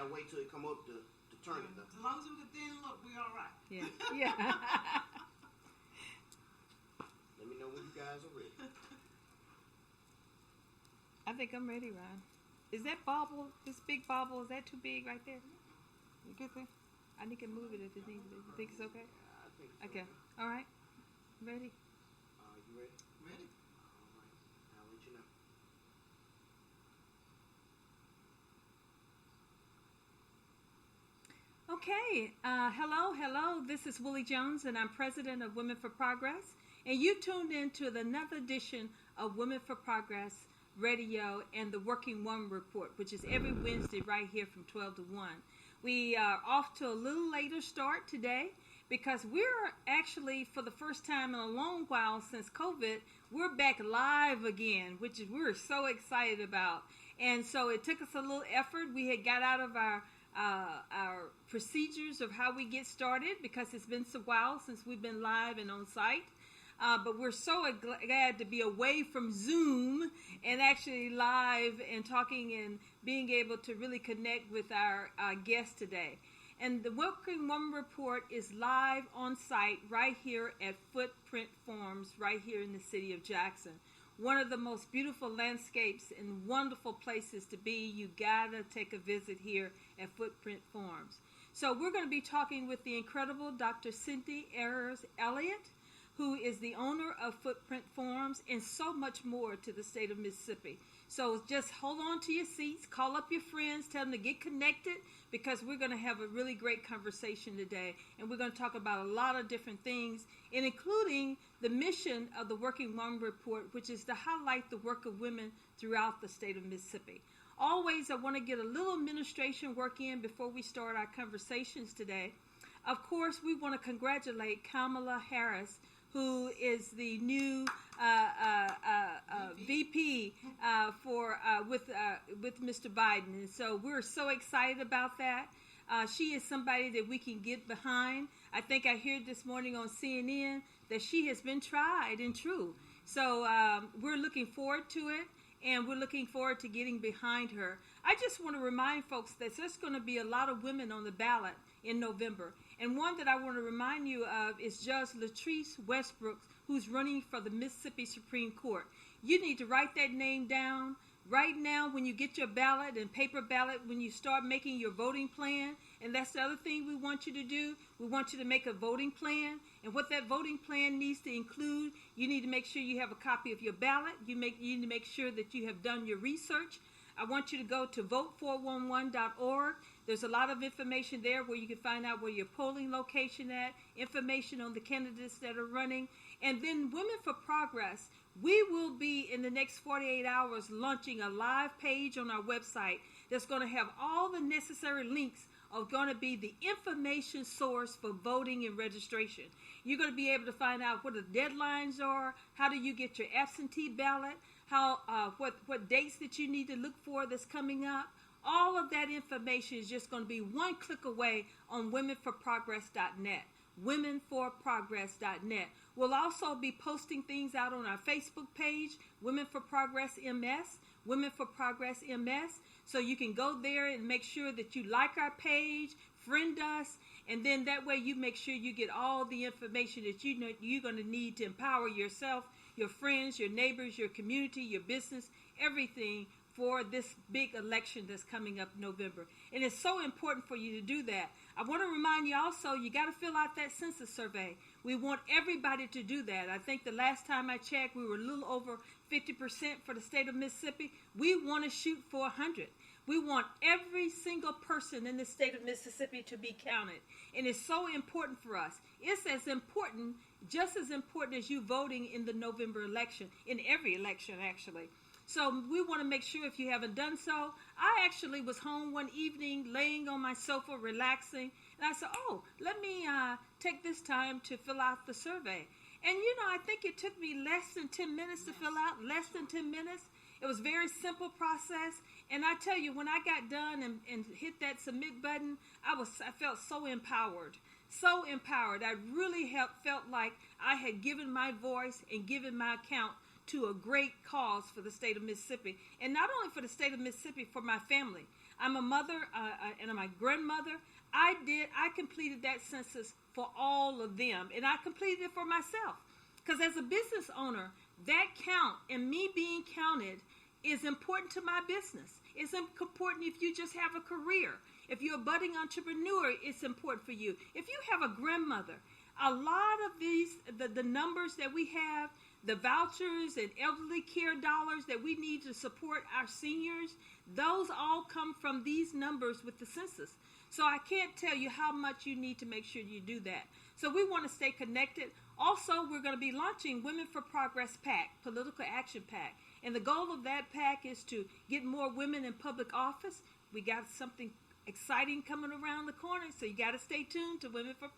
gotta wait till it come up to turn it. As long as we can then look, we all right. Yeah. Yeah. Let me know when you guys are ready. I think I'm ready, Ron. Is that bobble, this big bobble, is that too big right there? You good there? I need to move it if it needs to be. You think it's okay? Yeah, I think it's Okay. All right. Ready? You ready? Ready? All right. I'll let you know. Okay. Hello. This is Willie Jones, and I'm president of Women for Progress. And you tuned in to another edition of Women for Progress Radio and the Working Woman Report, which is every Wednesday right here from 12 to 1. We are off to a little later start today because we're actually, for the first time in a long while since COVID, we're back live again, which we're so excited about. And so it took us a little effort. We had got out of our procedures of how we get started because it's been so while since we've been live and on site. But we're so glad to be away from Zoom and actually live and talking and being able to really connect with our guests today. And the Working Woman Report is live on site right here at Footprint Farms right here in the city of Jackson. One of the most beautiful landscapes and wonderful places to be. You gotta take a visit here at Footprint Farms. So we're going to be talking with the incredible Dr. Cindy Ayers Elliott, who is the owner of Footprint Farms and so much more to the state of Mississippi. So just hold on to your seats, call up your friends, tell them to get connected because we're going to have a really great conversation today. And we're going to talk about a lot of different things, and including the mission of the Working Woman Report, which is to highlight the work of women throughout the state of Mississippi. Always, I want to get a little administration work in before we start our conversations today. Of course, we want to congratulate Kamala Harris, who is the new VP with Mr. Biden. And so we're so excited about that. She is somebody that we can get behind. I think I heard this morning on CNN that she has been tried and true. So we're looking forward to it, and we're looking forward to getting behind her. I just want to remind folks that there's going to be a lot of women on the ballot in November. And one that I want to remind you of is Judge Latrice Westbrook, who's running for the Mississippi Supreme Court. You need to write that name down right now when you get your ballot and paper ballot, when you start making your voting plan. And that's the other thing we want you to do. We want you to make a voting plan. And what that voting plan needs to include, you need to make sure you have a copy of your ballot. You need to make sure that you have done your research. I want you to go to vote411.org. There's a lot of information there where you can find out where your polling location at, information on the candidates that are running. And then Women for Progress, we will be in the next 48 hours launching a live page on our website that's going to have all the necessary links of going to be the information source for voting and registration. You're going to be able to find out what the deadlines are, how do you get your absentee ballot, what dates that you need to look for that's coming up. All of that information is just going to be one click away on womenforprogress.net. Womenforprogress.net. We'll also be posting things out on our Facebook page, Women for Progress MS, Women for Progress MS. So you can go there and make sure that you like our page, friend us, and then that way you make sure you get all the information that you know you're going to need to empower yourself, your friends, your neighbors, your community, your business, everything for this big election that's coming up in November. And it's so important for you to do that. I want to remind you also, you got to fill out that census survey. We want everybody to do that. I think the last time I checked, we were a little over 50% for the state of Mississippi. We want to shoot for 100. We want every single person in the state of Mississippi to be counted. And it's so important for us. It's as important, just as important as you voting in the November election, in every election actually. So we want to make sure if you haven't done so. I actually was home one evening laying on my sofa relaxing, and I said, let me take this time to fill out the survey. And I think it took me less than 10 minutes to fill out, less than 10 minutes. It was a very simple process. And I tell you, when I got done and hit that submit button, I felt so empowered. So empowered. I really felt like I had given my voice and given my account to a great cause for the state of Mississippi. And not only for the state of Mississippi, for my family. I'm a mother and I'm a grandmother. I completed that census for all of them, and I completed it for myself. Because as a business owner, that count and me being counted is important to my business. It's important if you just have a career. If you're a budding entrepreneur, it's important for you. If you have a grandmother, a lot of these, the numbers that we have, the vouchers and elderly care dollars that we need to support our seniors, those all come from these numbers with the census. So I can't tell you how much you need to make sure you do that. So we want to stay connected. Also, we're going to be launching Women for Progress PAC, Political Action PAC. And the goal of that PAC is to get more women in public office. We got something exciting coming around the corner, so you got to stay tuned to Women for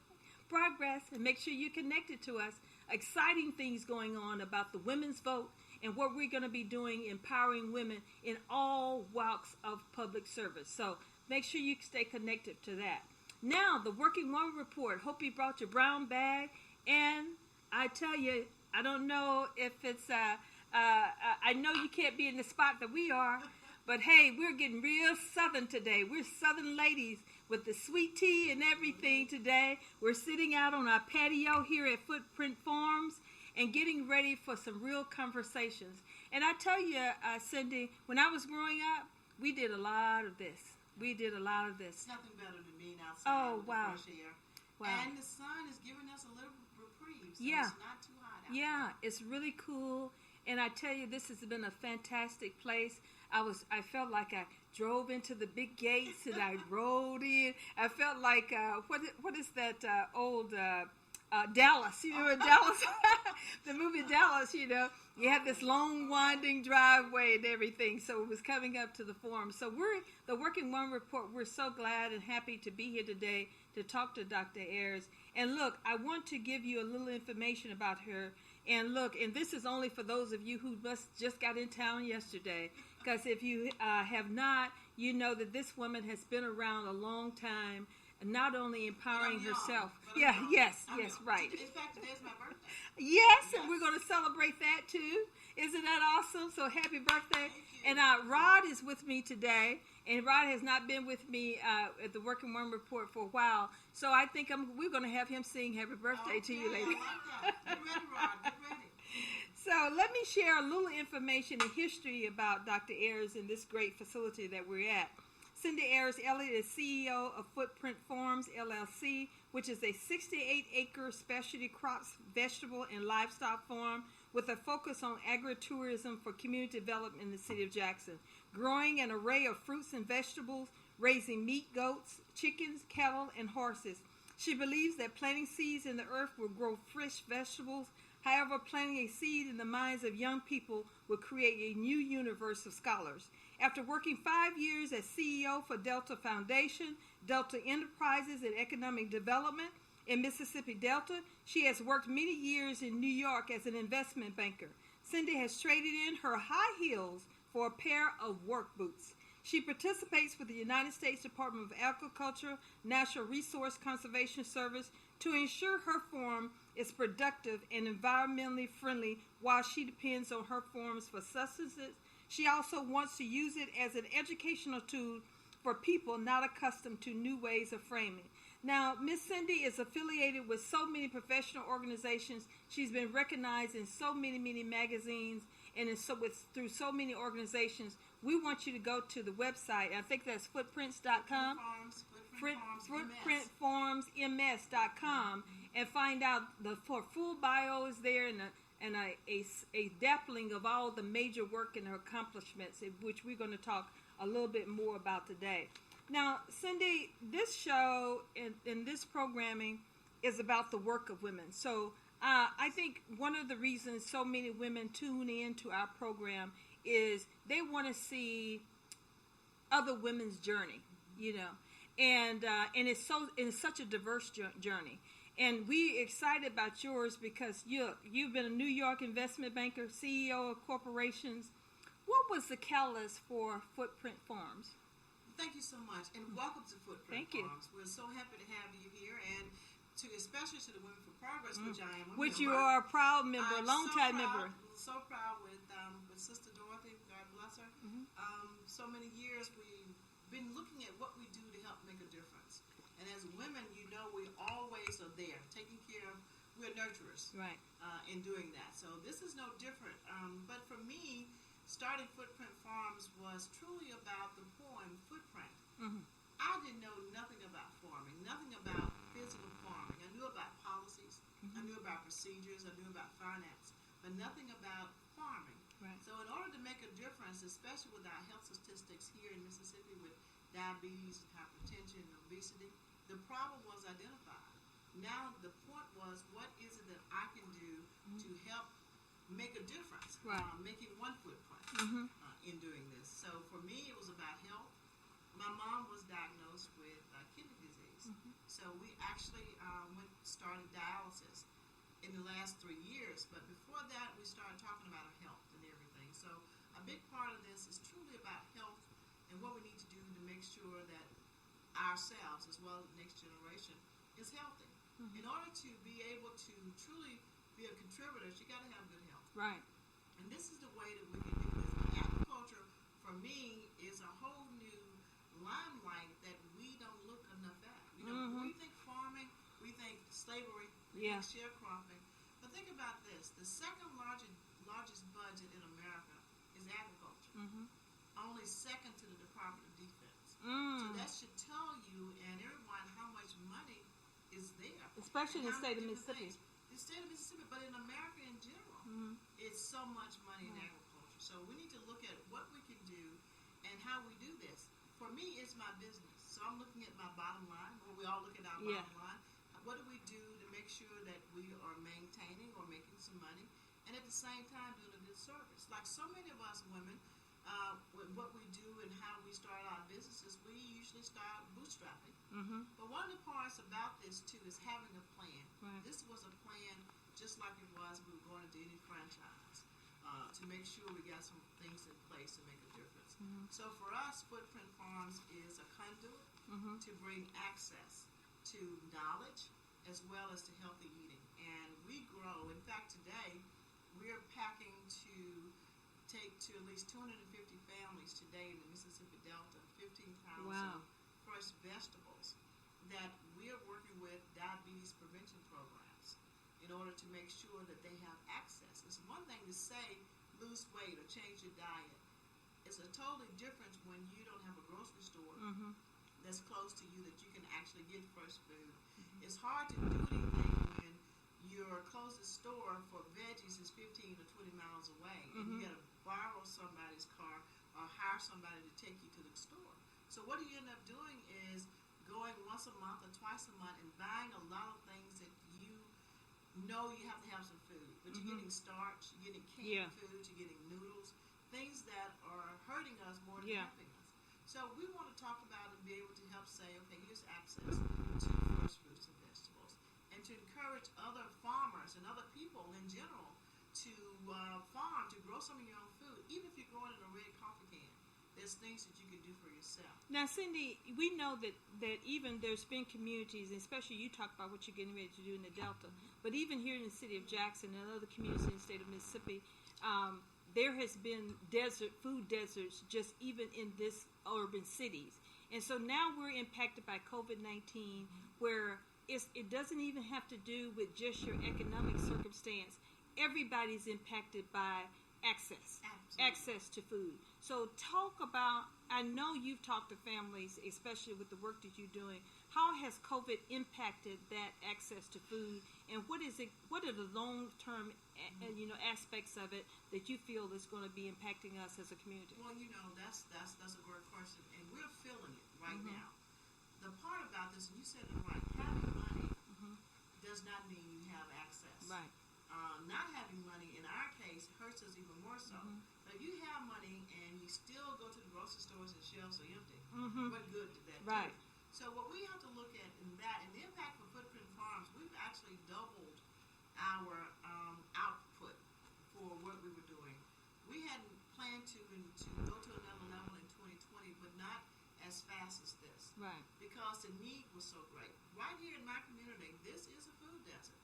Progress and make sure you're connected to us. Exciting things going on about the women's vote and what we're going to be doing, empowering women in all walks of public service. So make sure you stay connected to that. Now, the Working Woman Report. Hope you brought your brown bag. And I tell you, I don't know if it's, I know you can't be in the spot that we are, but hey, we're getting real Southern today. We're Southern ladies with the sweet tea and everything today. We're sitting out on our patio here at Footprint Farms and getting ready for some real conversations. And I tell you, Cindy, when I was growing up, we did a lot of this. Nothing better than being outside with the fresh air. Wow. And the sun is giving us a little reprieve, so it's not too hot out. Yeah, it's really cool. And I tell you, this has been a fantastic place. I felt like I drove into the big gates and I rode in. I felt like, what is that old Dallas? You know, Dallas, the movie Dallas, you know. You have this long winding driveway and everything. So it was coming up to the forum. So we're the Working Woman Report. We're so glad and happy to be here today to talk to Dr. Ayers. And look, I want to give you a little information about her. And look, and this is only for those of you who just got in town yesterday. Because if you have not, you know that this woman has been around a long time, not only empowering herself. Yes, right. In fact, today's my birthday. Yes, and we're going to celebrate that too. Isn't that awesome? So happy birthday. And Rod is with me today. And Rod has not been with me at the Working Woman Report for a while. So I think we're going to have him sing happy birthday to you later. I like that. Get ready, Rod. Get ready. So let me share a little information and history about Dr. Ayers and this great facility that we're at. Cindy Ayers Elliott is CEO of Footprint Farms, LLC, which is a 68-acre specialty crops, vegetable, and livestock farm with a focus on agritourism for community development in the city of Jackson, growing an array of fruits and vegetables, raising meat, goats, chickens, cattle, and horses. She believes that planting seeds in the earth will grow fresh vegetables. However, planting a seed in the minds of young people will create a new universe of scholars. After working 5 years as CEO for Delta Foundation, Delta Enterprises and Economic Development in Mississippi Delta, she has worked many years in New York as an investment banker. Cindy has traded in her high heels for a pair of work boots. She participates with the United States Department of Agriculture, Natural Resource Conservation Service to ensure her farm is productive and environmentally friendly while she depends on her farms for sustenance. She also wants to use it as an educational tool for people not accustomed to new ways of framing. Now, Miss Cindy is affiliated with so many professional organizations. She's been recognized in so many magazines and through so many organizations. We want you to go to the website. I think that's footprints.com. Footprintfarmsms.com and find out the full bio is there and a dappling of all the major work and her accomplishments, which we're going to talk a little bit more about today. Now, Cindy, this show and this programming is about the work of women. So I think one of the reasons so many women tune in to our program is they want to see other women's journey, you know, and it's such a diverse journey. And we're excited about yours because you've been a New York investment banker, CEO of corporations. What was the catalyst for Footprint Farms? Thank you so much, and welcome to Footprint Farms. We're so happy to have you here, and especially to the Women for Progress, which I am a which member. You are a proud member, a long-time member. So proud with Sister Dorothy, God bless her. So many years we been looking at what we do to help make a difference. And as women, we always are there, taking care of, we're nurturers, right, in doing that. So this is no different. But for me, starting Footprint Farms was truly about the poem Footprint. Mm-hmm. I didn't know nothing about farming, nothing about physical farming. I knew about policies, I knew about procedures, I knew about finance, but nothing about farming. Right. So in order to make a difference, especially with our health statistics here in Mississippi with diabetes, hypertension, and obesity, the problem was identified. Now the point was, what is it that I can do to help make a difference, right. Making one footprint in doing this. So for me, it was about health. My mom was diagnosed with kidney disease. So we actually started dialysis in the last 3 years. But before that, we started talking about our health and everything. So a big part of this is truly about health and what we need to do to make sure that ourselves, as well as the next generation, is healthy. In order to be able to truly be a contributor, you got to have good health. Right. And this is the way that we can do this. Agriculture, for me, is a whole new limelight that we don't look enough at. When we think farming, we think slavery, we think sharecropping. But think about this: the second largest budget in America is agriculture. Only second to the Department of Defense. So that should tell you and everyone how much money is there. Especially in the state of Mississippi. The state of Mississippi, but in America in general, it's so much money in agriculture. So we need to look at what we can do and how we do this. For me, it's my business. So I'm looking at my bottom line, or we all look at our bottom line. What do we do to make sure that we are maintaining or making some money, and at the same time doing a good service? Like so many of us women, what we do and how we start our businesses, we usually start bootstrapping. But one of the parts about this too is having a plan. Right. This was a plan just like it was we were going into any franchise, to make sure we got some things in place to make a difference. So for us, Footprint Farms is a conduit to bring access to knowledge as well as to healthy eating. And we grow. In fact, today we're packing to take to at least 250 families today in the Mississippi Delta, 15 pounds of fresh vegetables that we are working with diabetes prevention programs in order to make sure that they have access. It's one thing to say lose weight or change your diet. It's a totally different when you don't have a grocery store that's close to you that you can actually get fresh food. It's hard to do anything when your closest store for veggies is 15 or 20 miles away, and you got to borrow somebody's car or hire somebody to take you to the store. So what you end up doing is going once a month or twice a month and buying a lot of things that you know you have to have some food. But you're getting starch, you're getting canned food, you're getting noodles, things that are hurting us more than helping us. So we want to talk about and be able to help say, okay, here's access to fresh fruits and vegetables. And to encourage other farmers and other people in general to farm, to grow some of your own food. Even if you're growing in a red coffee can, there's things that you can do for yourself. Now, Cindy, we know that even there's been communities, and especially you talk about what you're getting ready to do in the Delta, but even here in the city of Jackson and other communities in the state of Mississippi, there has been food deserts just even in this urban cities. And so now we're impacted by COVID-19 where it doesn't even have to do with just your economic circumstance. Everybody's impacted by access to food. So talk about, I know you've talked to families, especially with the work that you're doing. How has COVID impacted that access to food, and what are the long-term aspects of it that you feel is going to be impacting us as a community? Well, that's a great question, and we're feeling it right now. The part about this, and you said it right, having money does not mean you have access. Right. Not having money, in our case, hurts us even more so. But if you have money and you still go to the grocery stores and shelves are empty, what good did that do? So what we have to look at in that, and the impact for Footprint Farms, we've actually doubled our output for what we were doing. We hadn't planned to go to another level in 2020, but not as fast as this. Right. Because the need was so great. Right here in my community, this is a food desert.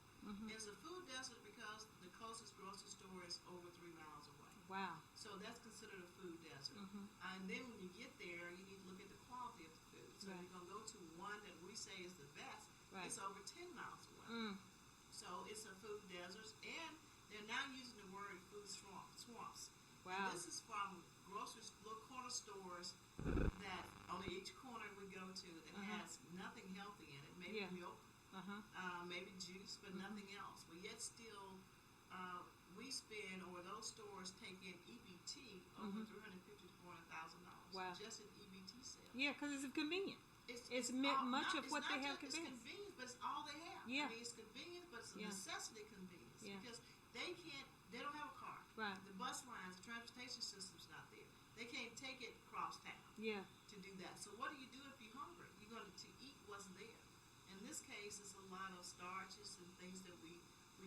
It's a food desert because the closest grocery store is over 3 miles away. Wow. So that's considered a food desert. And then when you get there, you need to look at the quality. to one that we say is the best, Right. it's over 10 miles away. Mm. So it's a food desert, and they're now using the word food swamps. Wow. And this is from little corner stores that on each corner we go to that has nothing healthy in it. Maybe Yeah. milk, maybe juice, but nothing else. But yet still, we spend, or those stores take in EBT over $350,000 to $400,000 Wow. just in EBT sales. Yeah, because it's convenient. It's much of what they have It's convenience. convenience, but it's all they have. Yeah. I mean, it's convenience, but it's a Yeah. necessity convenience Yeah. because they don't have a car. Right. The bus lines, the transportation system's not there. They can't take it across town Yeah. to do that. So what do you do if you're hungry? You're going to eat what's there. In this case, it's a lot of starches and things that we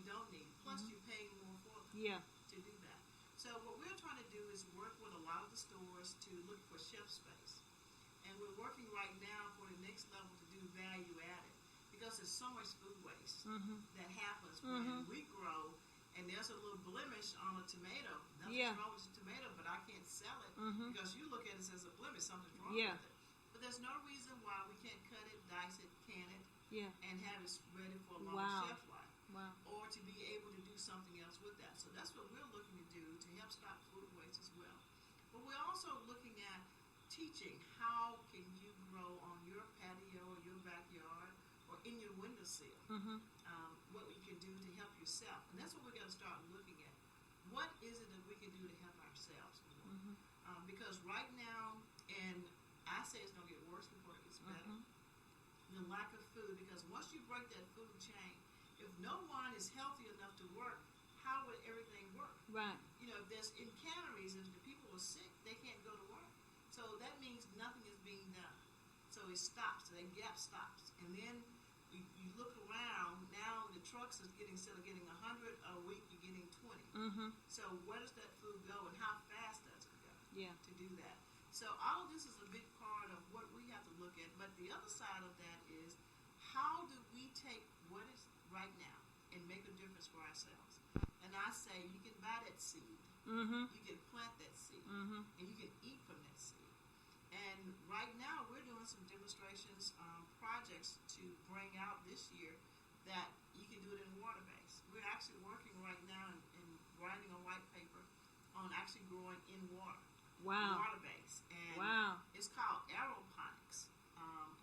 don't need. Plus, you're paying more for them Yeah. to do that. So what we're trying to do is work with a lot of the stores to look for shelf space. And we're working right now for the next level to do value added because there's so much food waste that happens when we grow and there's a little blemish on a tomato. Nothing's wrong with the tomato, but I can't sell it because you look at it as a blemish, something's wrong with it. But there's no reason why we can't cut it, dice it, can it, Yeah. and have it ready for a long Wow. shelf life. Wow. Or to be able to do something else with that. So that's what we're looking to do to help stop food waste as well. But we're also looking at teaching how can you grow on your patio or your backyard or in your windowsill. What you can do to help yourself. And that's what we're going to start looking at. What is it that we can do to help ourselves more? Because right now, and I say it's going to get worse before it gets better, the lack of food, because once you break that food chain, if no one is healthy enough to work, how would everything work? Right. You know, if there's in canneries, if the people are sick, they can't go to work. So that means nothing is being done. So it stops, that gap stops. And then you look around, now the trucks is getting, instead of getting 100 a week, you're getting 20. So where does that food go and how fast does it go Yeah. to do that? So all of this is a big part of what we have to look at. But the other side of that is how do we take what is right now and make a difference for ourselves? And I say you can buy that seed, you can plant that seed, and you can eat from that seed. And right now we're doing some demonstrations, projects to bring out this year that you can do it in water base. We're actually working right now and writing a white paper on actually growing in water. Wow. Water base. And Wow. it's called aeroponics.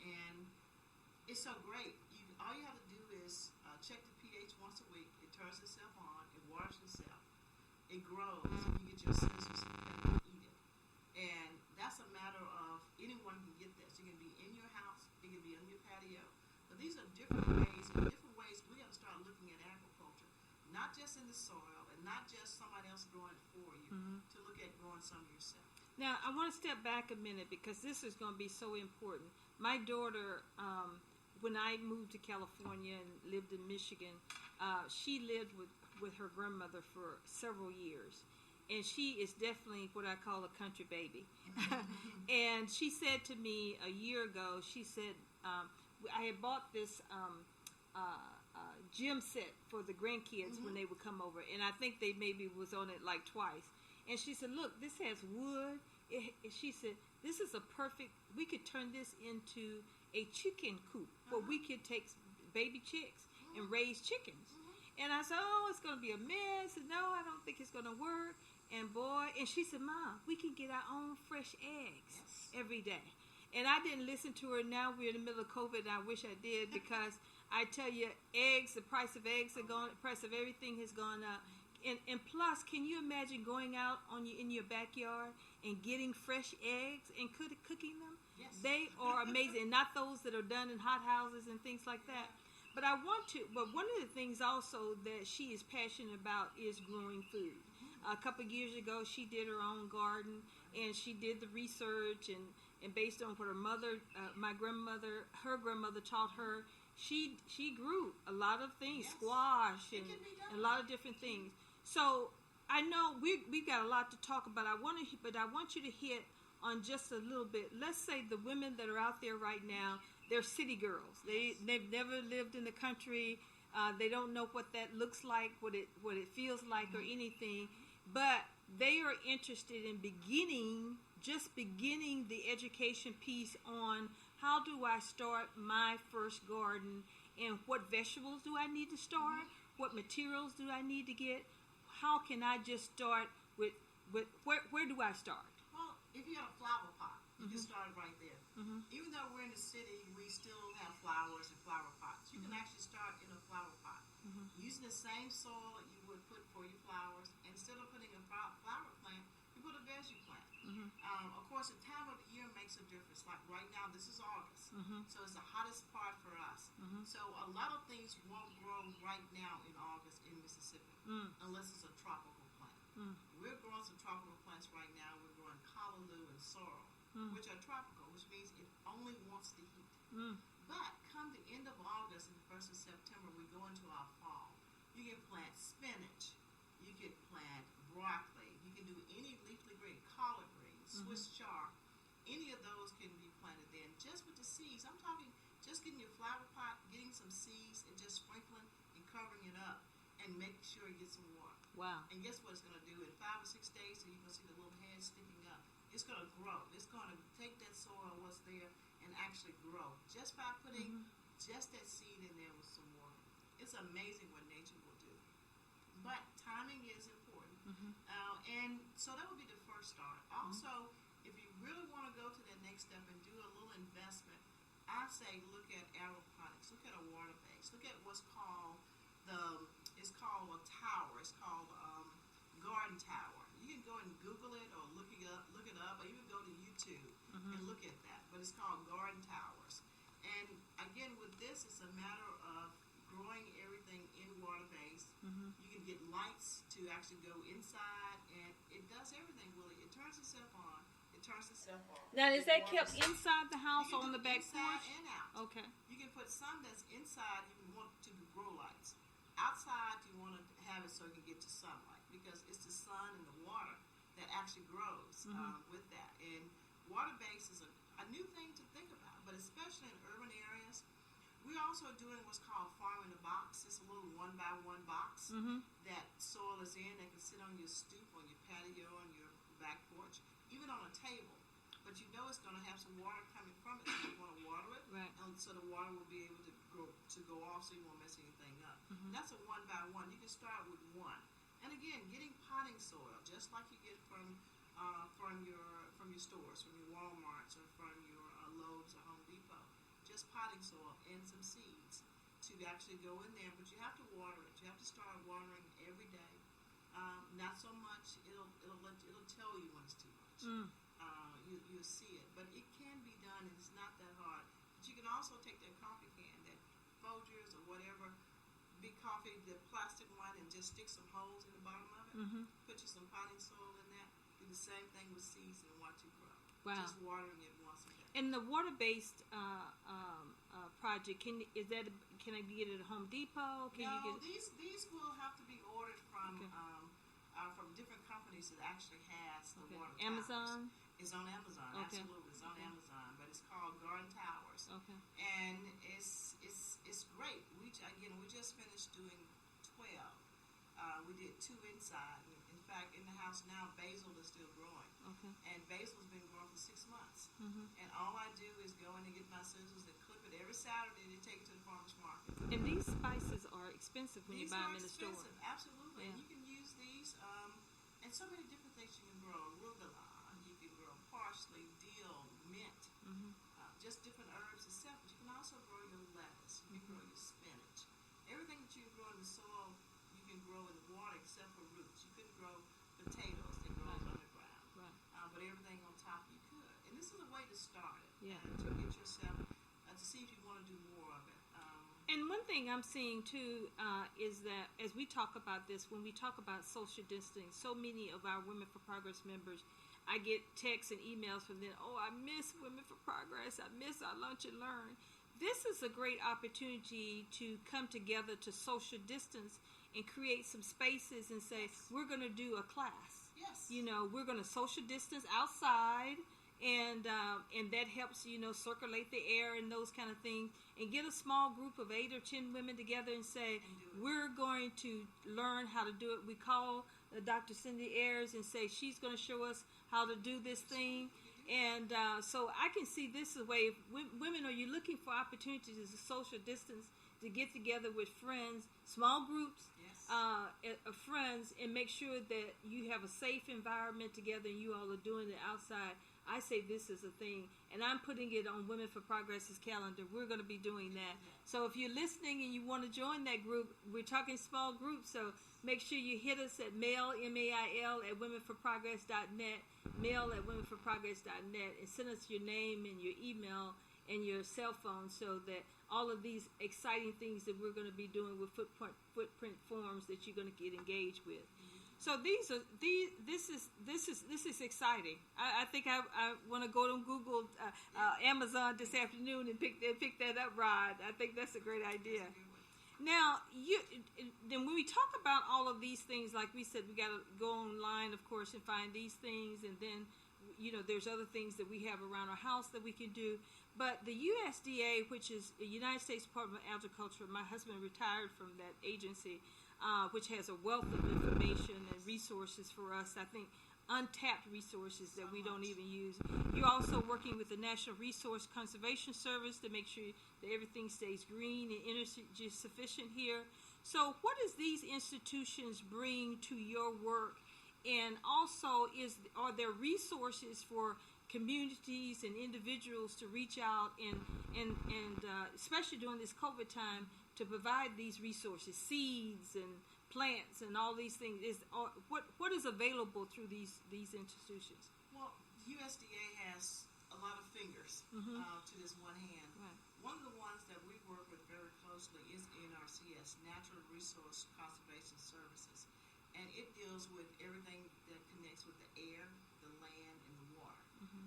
And it's so great. All you have to do is check the pH once a week. It turns itself on. It waters itself. It grows. And you get your scissors and eat it. And that's a matter of anyone can get this. You can be in your house. It can be on your patio. But these are different ways. And different ways we have to start looking at agriculture. Not just in the soil and not just somebody else growing it for you. To look at growing some yourself. Now, I want to step back a minute because this is going to be so important. My daughter, when I moved to California and lived in Michigan, she lived with her grandmother for several years. And she is definitely what I call a country baby. And she said to me a year ago, she said, I had bought this gym set for the grandkids when they would come over. And I think they maybe was on it like twice. And she said, look, this has wood. She said, this is a perfect, we could turn this into a chicken coop where we could take baby chicks and raise chickens. And I said, oh, it's going to be a mess. And no, I don't think it's going to work. And boy, and she said, Mom, we can get our own fresh eggs every day. And I didn't listen to her. Now we're in the middle of COVID, and I wish I did because I tell you, eggs, the price of eggs are gone, the price of everything has gone up. And plus, can you imagine going out in your backyard and getting fresh eggs and cooking them? Yes. They are amazing. Not those that are done in hot houses and things like that. But one of the things also that she is passionate about is growing food. A couple of years ago, she did her own garden, and she did the research, and based on what her mother, her grandmother taught her, she grew a lot of things, squash and a lot of different things. So I know we've got a lot to talk about. But I want you to hit on just a little bit. Let's say the women that are out there right now, they're city girls. They've never lived in the country. They don't know what that looks like, what it feels like, or anything. But they are interested in beginning the education piece on how do I start my first garden, and what vegetables do I need to start? What materials do I need to get? How can I just start with where do I start? Well, if you have a flower pot, you can start right there. Even though we're in the city, we still have flowers and flower pots. You can actually start in a flower pot. Using the same soil that you would put for your flowers. Instead of putting a flower plant, you put a veggie plant. Of course, the time of the year makes a difference. Like right now, this is August, so it's the hottest part for us. So a lot of things won't grow right now in August in Mississippi unless it's a tropical plant. We're growing some tropical plants right now. We're growing callaloo and sorrel, which are tropical, which means it only wants the heat. But come the end of August and the 1st of September, we go into our fall. You can plant spinach. You can plant broccoli. You can do any leafy green, collard greens, Swiss chard. Any of those can be planted then, just with the seeds. I'm talking just getting your flower pot, getting some seeds, and just sprinkling and covering it up, and making sure you get some water. Wow. And guess what it's going to do? In 5 or 6 days, so you're going to see the little head sticking up. It's going to grow. It's going to take that soil, what's there, and actually grow just by putting just that seed in there with some water. It's amazing what nature will do. But timing is important. And so that would be the first start. Also, if you really want to go to that next step and do a little investment, I say look at aeroponics. Look at a water base. Look at what's called it's called a tower. It's called garden tower. You can go and Google it or look it up, or even go to YouTube and look at that. But it's called garden towers. And again, with this, it's a matter of growing everything in water base. You can get lights to actually go inside, and it does everything, Willie. It turns itself on. It turns itself off. Now, is that kept Itself. inside the house You or can on do the back inside porch? and out. Okay. You can put some that's inside if you want to grow lights. Outside, you want to have it so you can get to sunlight, because it's the sun and the water that actually grows with that. And water base is a new thing to think about, but especially in urban areas. We're also doing what's called farm in a box. It's a little 1-by-1 box that soil is in that can sit on your stoop, on your patio, on your back porch, even on a table. But you know it's going to have some water coming from it, so you want to water it, Right. and so the water will be able to go off, so you won't mess anything up. That's a 1-by-1. You can start with one, and again, getting potting soil, just like you get from your stores, from your Walmarts, or from your Lowe's or Home Depot. Just potting soil and some seeds to actually go in there, but you have to water it. You have to start watering every day. Not so much. It'll tell you when it's too much. You'll see it, but it can be done, and it's not that hard. But you can also take that coffee can, that Folgers or whatever, big coffee, the plastic one, and just stick some holes in the bottom of it. Put you some potting soil in that. Do the same thing with seeds and watch it grow. Wow. Just watering it once a day. And the water-based project, can I get it at Home Depot? These will have to be ordered from from different companies that actually has the water towers. Amazon? It's on Amazon, absolutely. It's on Amazon, but it's called Garden Towers. Okay. And it's great. We just finished doing 12. We did 2 inside. In fact, in the house now, basil is still growing. Okay. And basil's been growing for 6 months. And all I do is go in and get my scissors and clip it every Saturday and take it to the farmer's market. And these spices are expensive when you buy them in the store. These are expensive, absolutely. Yeah. And you can use these, and so many different things you can grow. Arugula, you can grow parsley, dill, mint, just different herbs itself. But you can also grow your lettuce. You can grow your spinach. Everything that you can grow in the soil, you can grow in the water except for roots. You couldn't grow potatoes that grow underground. Right. But everything on top you could. And this is a way to start it. Yeah. To get yourself, to see if you want to do more of it. And one thing I'm seeing too is that as we talk about this, when we talk about social distancing, so many of our Women for Progress members, I get texts and emails from them, oh, I miss Women for Progress, I miss our lunch and learn. This is a great opportunity to come together to social distance and create some spaces and say, we're going to do a class. Yes. You know, we're going to social distance outside, and that helps, circulate the air and those kind of things, and get a small group of 8 or 10 women together and say, we're going to learn how to do it. We call Dr. Cindy Ayers and say she's going to show us how to do this thing. And so I can see this as a way, if women, are you looking for opportunities to social distance, to get together with friends, small groups of friends, and make sure that you have a safe environment together and you all are doing it outside? I say this is a thing, and I'm putting it on Women for Progress's calendar. We're going to be doing that. So if you're listening and you want to join that group, we're talking small groups, so make sure you hit us at mail, M-A-I-L, at womenforprogress.net, mail at womenforprogress.net, and send us your name and your email and your cell phone, so that all of these exciting things that we're going to be doing with footprint forums that you're going to get engaged with. So this is exciting. I think I want to go to Google, Amazon this afternoon and pick that up, Rod. I think that's a great idea. Now, then when we talk about all of these things, like we said, we got to go online, of course, and find these things, and then there's other things that we have around our house that we can do. But the USDA, which is the United States Department of Agriculture, my husband retired from that agency, which has a wealth of information and resources for us. I think untapped resources that we don't even use. You're also working with the National Resource Conservation Service to make sure that everything stays green and energy sufficient here. So what does these institutions bring to your work? And also, are there resources for communities and individuals to reach out and especially during this COVID time, to provide these resources, seeds and plants and all these things? What is available through these institutions? Well, USDA has a lot of fingers to this one hand. Right. One of the ones that we work with very closely is NRCS, Natural Resource Conservation Services, and it deals with everything that connects with the air, the land, and the water.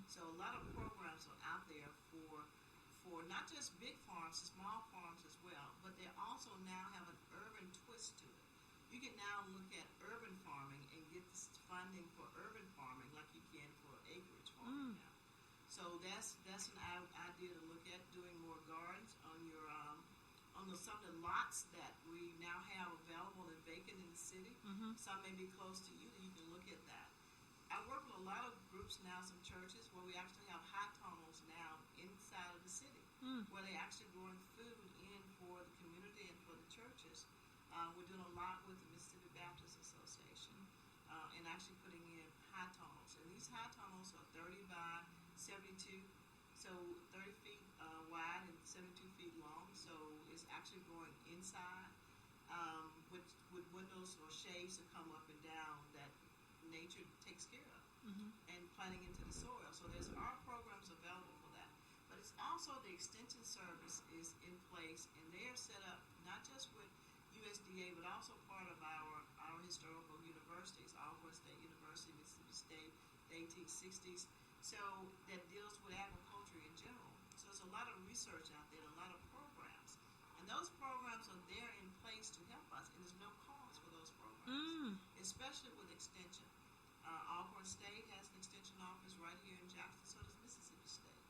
So a lot of programs are out there for not just big farms, small farms as well, but they also now have an urban twist to it. You can now look at urban farming and get this funding for urban farming like you can for acreage farming now. So that's an idea to look at, doing more gardens on your some of the lots that we now have available and vacant in the city. Some may be close to you, and you can look at that. I work with a lot of groups now, some churches, where we actually have high tunnels now inside of the city, where they're actually growing food in for the community and for the churches. We're doing a lot with the Mississippi Baptist Association and actually putting in high tunnels. And these high tunnels are 30 by 72, so 30 feet wide and 72 feet long. So it's actually going inside with windows or shades that come up and down that nature takes care of, and planting into the soil. So there's our programs available for that. But it's also the Extension Service is in place, and they are set up not just with USDA, but also part of our historical universities, Auburn State University, Mississippi State, the 1860s, so that deals with agriculture in general. So there's a lot of research out there, a lot of programs. And those programs are there in place to help us, and there's no cost for those programs, especially with extension. Auburn State has an extension office right here in Jackson, so does Mississippi State.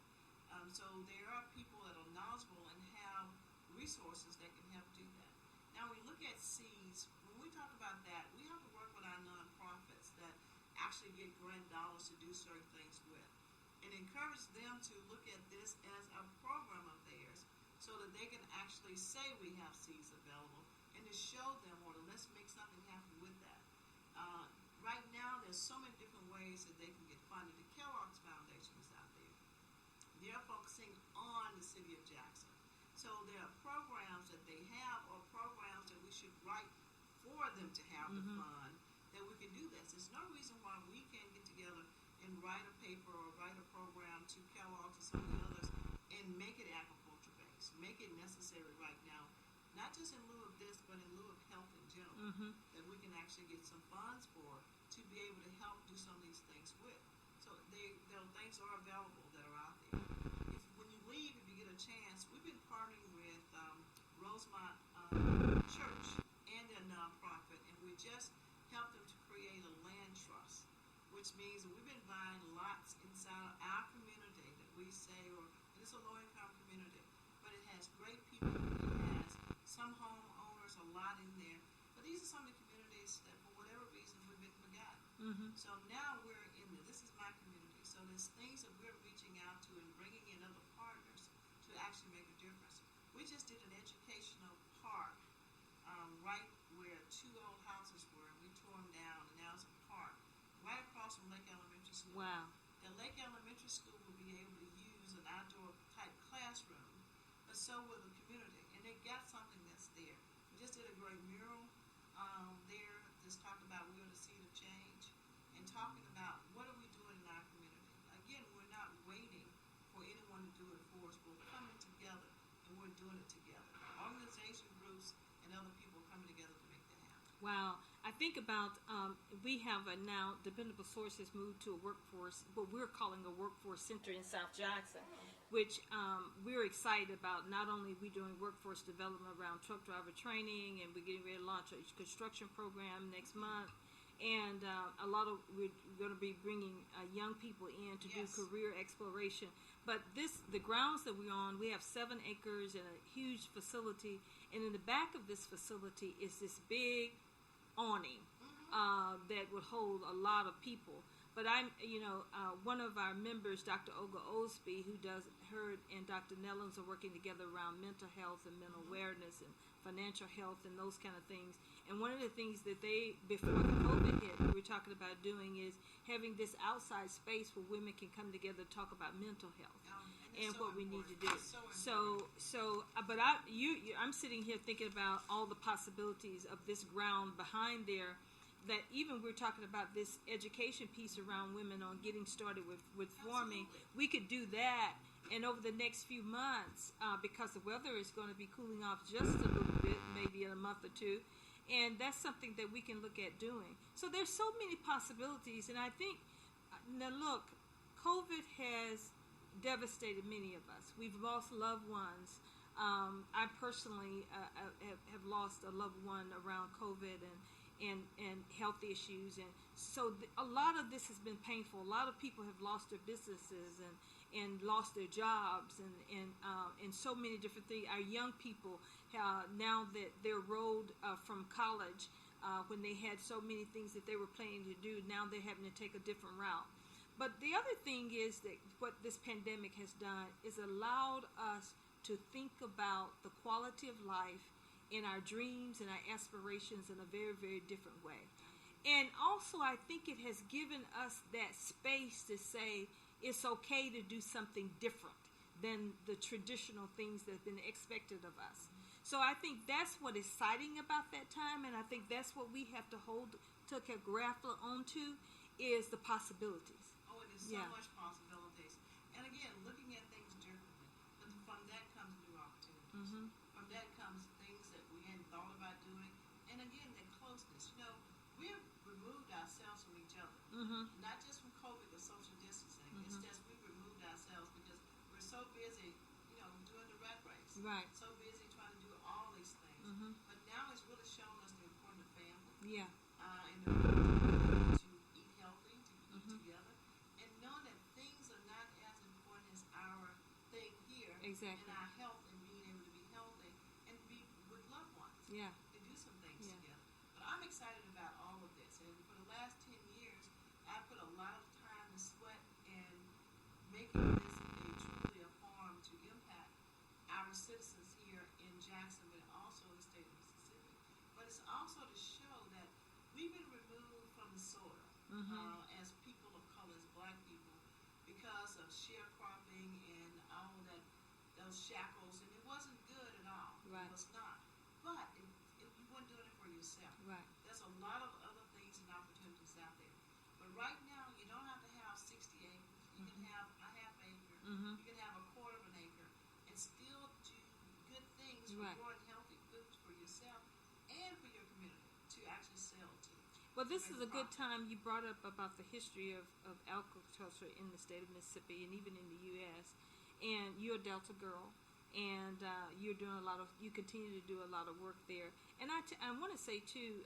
So there are people that are knowledgeable and have resources that can help do that. Now, we look at seeds. When we talk about that, we have to work with our nonprofits that actually get grant dollars to do certain things with, and encourage them to look at this as a program of theirs, so that they can actually say we have seeds available, and to show them, or to let's make something happen with that. Right now, there's so many different ways that they can get funded. The Kellogg's Foundation is out there. They're focusing on the city of Jackson. So there are programs that they have, or programs that we should write for them to have the fund, that we can do this. There's no reason why we can't get together and write a paper or write a program to Kellogg's or some of the others and make it agriculture based, make it necessary right now, not just in lieu of this, but in lieu of health in general, that we can actually get some funds for, to be able to help do some of these things with. So things are available that are out there. When you leave, if you get a chance, we've been partnering with Rosemont Church and their nonprofit, and we just helped them to create a land trust, which means that we've been buying lots inside our community that we say, or it's a low-income community, but it has great people, it has some homeowners, a lot in there, but these are some of the communities that, for whatever reason, we've been forgotten. So now we're in this is my community. So So there's things that we're reaching out to and bringing in other partners to actually make a difference. We just did an educational park right where two old houses were, and we tore them down, and now it's a park right across from Lake Elementary School. Wow. The Lake Elementary School will be able to use an outdoor type classroom, but so will the community, and they got something that's there. We just did a great mural there, just talking about we're the seed of change, and talking about what are we doing in our community. Again, we're not waiting for anyone to do it for us. We're coming together, and we're doing it together. Organization groups and other people coming together to make that happen. Wow. I think about, we have now, Dependable Sources moved to a workforce, what we're calling a workforce center in South Jackson, which we're excited about. Not only are we doing workforce development around truck driver training, and we're getting ready to launch a construction program next month, and we're going to be bringing young people in to do career exploration. But the grounds that we're on, we have 7 acres and a huge facility, and in the back of this facility is this big awning that would hold a lot of people. But one of our members, Dr. Olga Osby, who does her and Dr. Nellens are working together around mental health and mental awareness and financial health and those kind of things. And one of the things that they, before the COVID hit, we were talking about doing is having this outside space where women can come together to talk about mental health and what we need to do. I'm sitting here thinking about all the possibilities of this ground behind there. That even we're talking about this education piece around women on getting started with farming. We could do that, and over the next few months, because the weather is going to be cooling off just a little bit, maybe in a month or two, and that's something that we can look at doing. So there's so many possibilities, and I think, now look, COVID has devastated many of us. We've lost loved ones. I personally have lost a loved one around COVID and health issues, and so a lot of this has been painful. A lot of people have lost their businesses and lost their jobs and so many different things. Our young people, now that they're rolled from college, when they had so many things that they were planning to do, now they're having to take a different route. But the other thing is that what this pandemic has done is allowed us to think about the quality of life in our dreams and our aspirations in a very, very different way. And also, I think it has given us that space to say it's okay to do something different than the traditional things that have been expected of us. So I think that's what is exciting about that time, and I think that's what we have to grapple onto is the possibilities. Oh, it is so much possibilities. And again, looking at things differently. But from that comes new opportunities. From that comes things that we hadn't thought about doing. And again, that closeness. We've removed ourselves from each other. Not just from COVID or social distancing. It's just we've removed ourselves because we're so busy, doing the rat race. Right. So busy trying to do all these things. But now it's really shown us the importance of family. Yeah. And the importance to eat healthy, to eat together. And knowing that things are not as important as our thing here. Exactly. And our health and being able to be healthy and be with loved ones. Yeah. To do some things together. But I'm excited about all of this. And for the last 10 years, I put a lot of time and sweat in making this truly a farm to impact our citizens here in Jackson, but also the state of Mississippi. But it's also to show that we've been removed from the soil as people of color, as black people, because of sharecropping and all those shackles, and it wasn't good at all. Right. It was not. But you weren't doing it for yourself. Right. There's a lot of other things and opportunities out there. But right now, you don't have to have 60 acres. You can have a half acre. You can have a quarter of an acre and still do good things for growing healthy foods for yourself and for your community to actually sell to. Well, this is a good time. You brought up about the history of agriculture in the state of Mississippi and even in the U.S. And you're a Delta girl, and you're doing you continue to do a lot of work there. And I want to say too,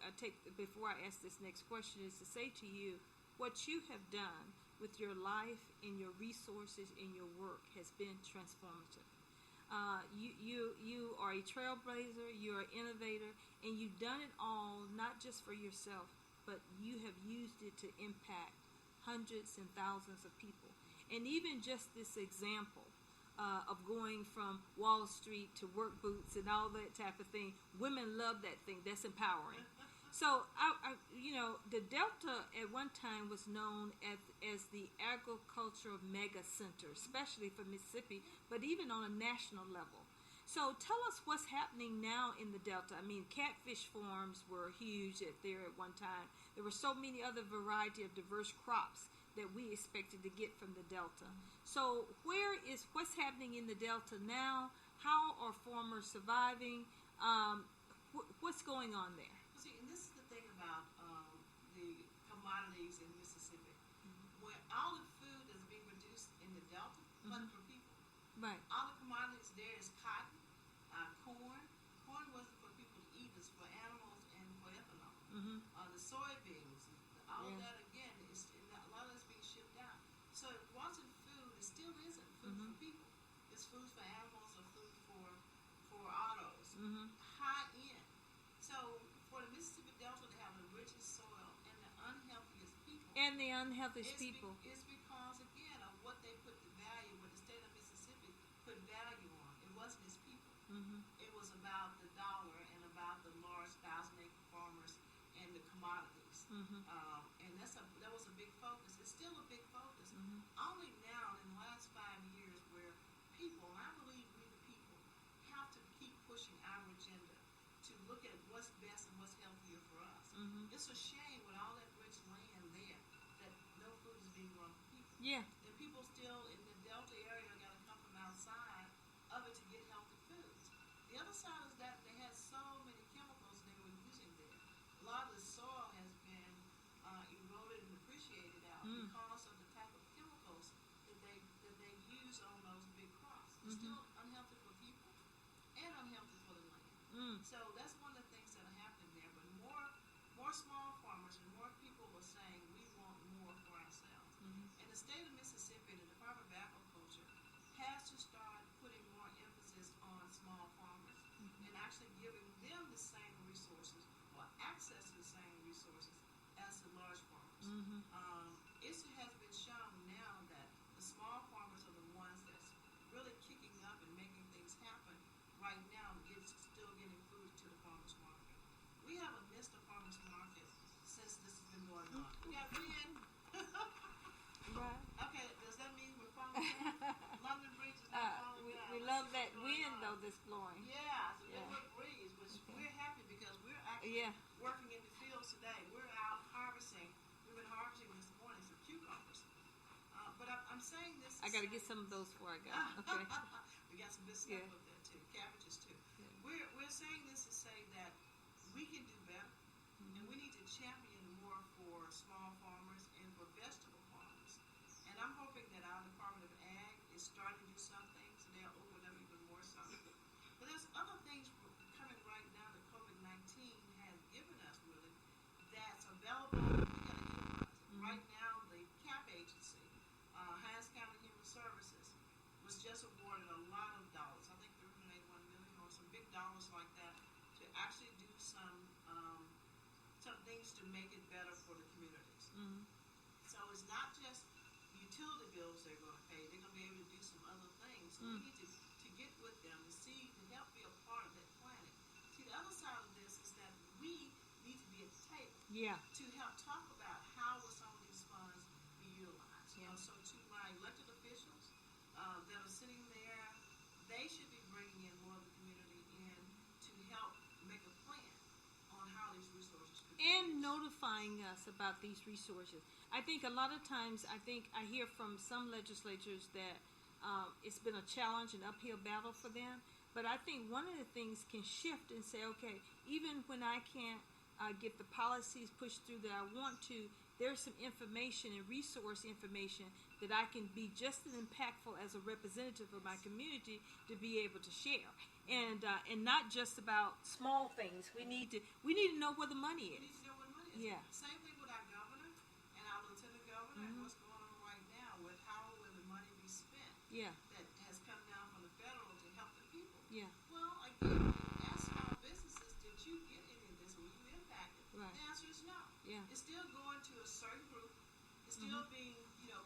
before I ask this next question, is to say to you, what you have done with your life and your resources and your work has been transformative. You are a trailblazer, you're an innovator, and you've done it all not just for yourself, but you have used it to impact hundreds and thousands of people. And even just this example of going from Wall Street to work boots and all that type of thing, women love that thing. That's empowering. So, the Delta at one time was known as the agricultural mega center, especially for Mississippi, but even on a national level. So tell us what's happening now in the Delta. I mean, catfish farms were huge there at one time. There were so many other variety of diverse crops that we expected to get from the Delta. So what's happening in the Delta now? How are farmers surviving? What's going on there? See, and this is the thing about the commodities in Mississippi. When all the food that's being produced in the Delta, but for people. Right. All the commodities there is cotton, corn. Corn wasn't for people to eat; it's for animals and for ethanol. The soybeans, all of that again is a lot of it's being shipped out. So it wasn't food; it still isn't food for people. It's food for animals or food for autos. High end. So for the Mississippi Delta to have the richest soil and the unhealthiest people. It's because again of what they put the value, what the state of Mississippi put value on. It wasn't its people. It was about the dollar and about the large 1,000-acre farmers and the commodities. And that was a big focus. It's still a big focus. Only now in the last 5 years where people, and I believe we the people, have to keep pushing our agenda to look at what's best and what's healthier for us. It's a shame with all that rich land there that no food is being grown for people. Yeah. And people still in the Delta area got to come from outside of it to get healthy foods. The other side is that they had so many chemicals they were using there. A lot of the soil has been eroded and depreciated out because of the type of chemicals that they use on those big crops. It's still unhealthy for people and unhealthy for the land. So that's one of the things that are happening there. But more small farmers and more people are saying we want more for ourselves. And the state of Mississippi, the Department of Agriculture, has to start putting more emphasis on small farmers and actually giving them the same resources or access to the same resources as the large farmers. It has been shown now that the small farmers are the ones that's really kicking up and making things happen right now, still getting food to the farmers market. We haven't missed a farmers market since this has been going on. We got wind. Right. Okay, does that mean we're falling down? London Bridge is not falling down. We love that wind though that's blowing. Yeah, it's a good breeze, which we're happy because we're actually working in the fields today. We're out harvesting. We've been harvesting this morning some cucumbers. But I'm saying this. I got to get some of those before I go. Okay. We got some good stuff up there too, cabbages too. We're saying this to say that we can do better, and we need to champion more for small farmers and for vegetable farmers. And I'm hoping that our Department of Ag is starting to do some things, and they'll open up even more something. But there's other things coming right now that COVID-19 has given us, really, that's available. We got to utilize it. Right now, the CAP agency, Hines County Human Services, was just awarded a lot of dollars. I think $381 million or some big dollars like that to actually do some things to make it better for the communities. So it's not just utility bills they're going to pay. They're going to be able to do some other things. So we need to get with them to help be a part of that planning. See, the other side of this is that we need to be at the table to help talk about how will some of these funds be utilized. So to my elected officials that are sitting there, they should be bringing in more of the community in to help make a plan on how these resources could be And used. notifying us about these resources. I think a lot of times, I hear from some legislatures that it's been a challenge, an uphill battle for them. But I think one of the things can shift and say, okay, even when I can't get the policies pushed through that I want to, there's some information and resource information that I can be just as impactful as a representative of my community to be able to share. And not just about small things. We need to know where the money We need is. to know what money is. Yeah. Same thing with our governor and our lieutenant governor and what's going on right now with how will the money be spent Yeah. that has come down from the federal to help the people. Yeah. Well, again, ask small businesses, did you get any of this? Were you impacted? Right. The answer is no. Yeah. It's still going to a certain group. It's still being,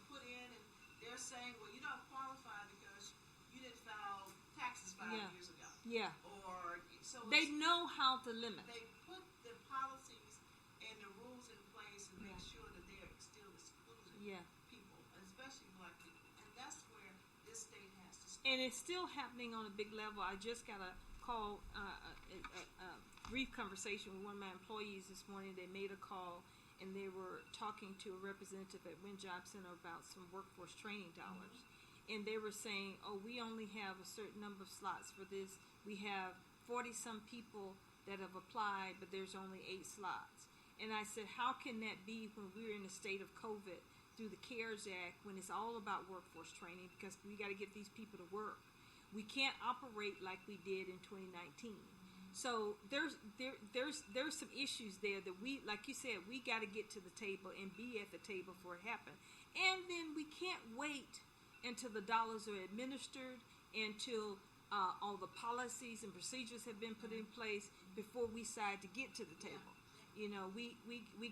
put in, and there's saying, well, you don't qualify because you didn't file taxes 5 Yeah. years ago. Yeah. Or so They know how to limit. they put the policies and the rules in place and make Yeah. sure that they're still excluding Yeah. people, especially black people. And that's where this state has to start. And it's still happening on a big level. I just got a call, a brief conversation with one of my employees this morning. They made a call and they were talking to a representative at Wynn Job Center about some workforce training dollars. And they were saying, oh, we only have a certain number of slots for this. We have 40-some people that have applied, but there's only 8 slots. And I said, how can that be when we're in a state of COVID through the CARES Act, when it's all about workforce training, because we got to get these people to work. We can't operate like we did in 2019. So there's some issues there that we, like you said, we got to get to the table and be at the table for it happen. And then we can't wait until the dollars are administered, until all the policies and procedures have been put in place before we decide to get to the table. You know, we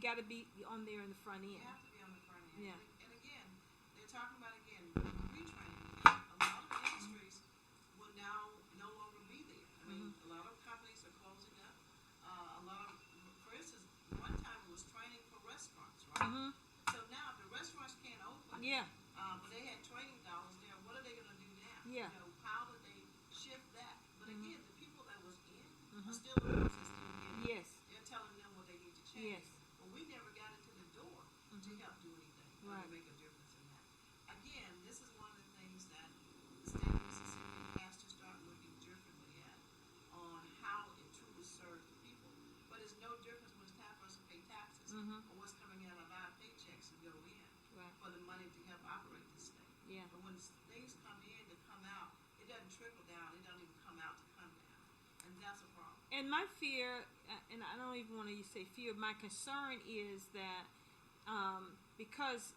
got to be on there in the front end. You have to be on the front end. Yeah. And again, they're talking about retraining. A lot of industries will now no longer be there. I mean, a lot of companies are closing up. A lot of, for instance, one time it was training for restaurants, right? So now if the restaurants can't open, Yeah. but they had training dollars there, what are they going to do now? Yeah. You know, how did they shift that? But again, the people that was in are still the ones that still in. Yes. They're telling them what they need to change. Yes. Well, we never got into the door to help do anything or Right. to make a difference in that. Again, this is one of the things that the state of Mississippi has to start looking differently at on how it truly serves the people. But it's no difference when it's time for us to pay taxes or what's coming out of our paychecks to go in Right. for the money to help operate the state. Yeah. But when things come in to come out, it doesn't trickle down. It doesn't even come out to come down. And that's a problem. And my fear, and I don't even want to say fear, my concern is that because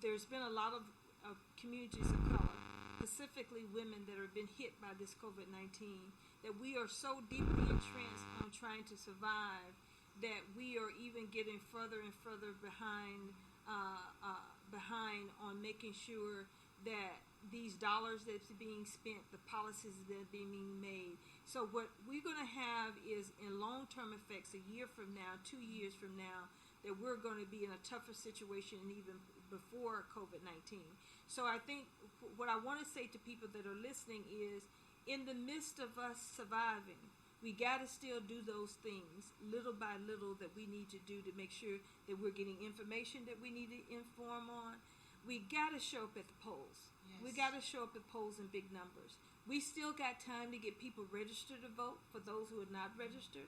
there's been a lot of communities of color, specifically women that have been hit by this COVID-19, that we are so deeply entrenched on trying to survive that we are even getting further and further behind on making sure that these dollars that's being spent, the policies that are being made. So what we're going to have is in long-term effects, a year from now, 2 years from now, that we're going to be in a tougher situation even before COVID-19. So I think what I want to say to people that are listening is, in the midst of us surviving, we got to still do those things little by little that we need to do to make sure that we're getting information that we need to inform on. We got to show up at the polls. Yes. We got to show up at polls in big numbers. We still got time to get people registered to vote for those who are not registered.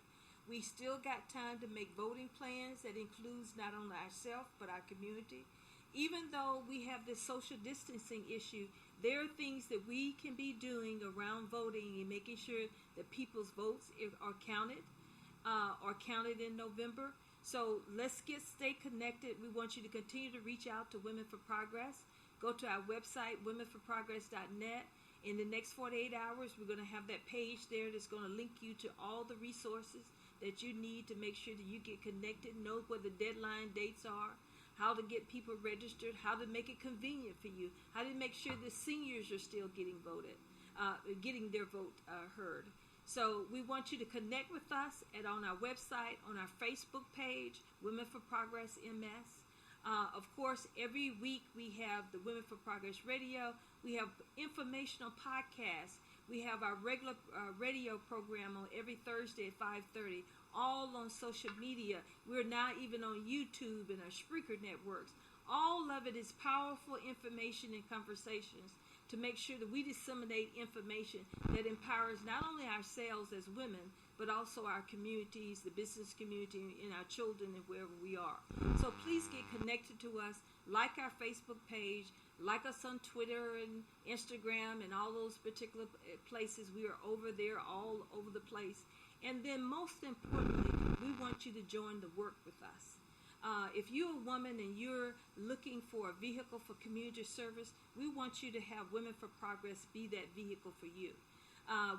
We still got time to make voting plans that includes not only ourselves but our community. Even though we have this social distancing issue, there are things that we can be doing around voting and making sure that people's votes are counted in November. So let's stay connected. We want you to continue to reach out to Women for Progress. Go to our website, womenforprogress.net. In the next 48 hours, we're going to have that page there that's going to link you to all the resources that you need to make sure that you get connected, know what the deadline dates are, how to get people registered, how to make it convenient for you, how to make sure the seniors are still getting getting their vote heard. So we want you to connect with us on our website, on our Facebook page, Women for Progress MS. Of course, every week we have the Women for Progress Radio. We have informational podcasts. We have our regular radio program on every Thursday at 5:30, all on social media. We're now even on YouTube and our Spreaker networks. All of it is powerful information and conversations to make sure that we disseminate information that empowers not only ourselves as women, but also our communities, the business community, and our children and wherever we are. So please get connected to us, like our Facebook page, like us on Twitter and Instagram and all those particular places. We are over there all over the place. And then most importantly, we want you to join the work with us. If you're a woman and you're looking for a vehicle for community service, we want you to have Women for Progress be that vehicle for you.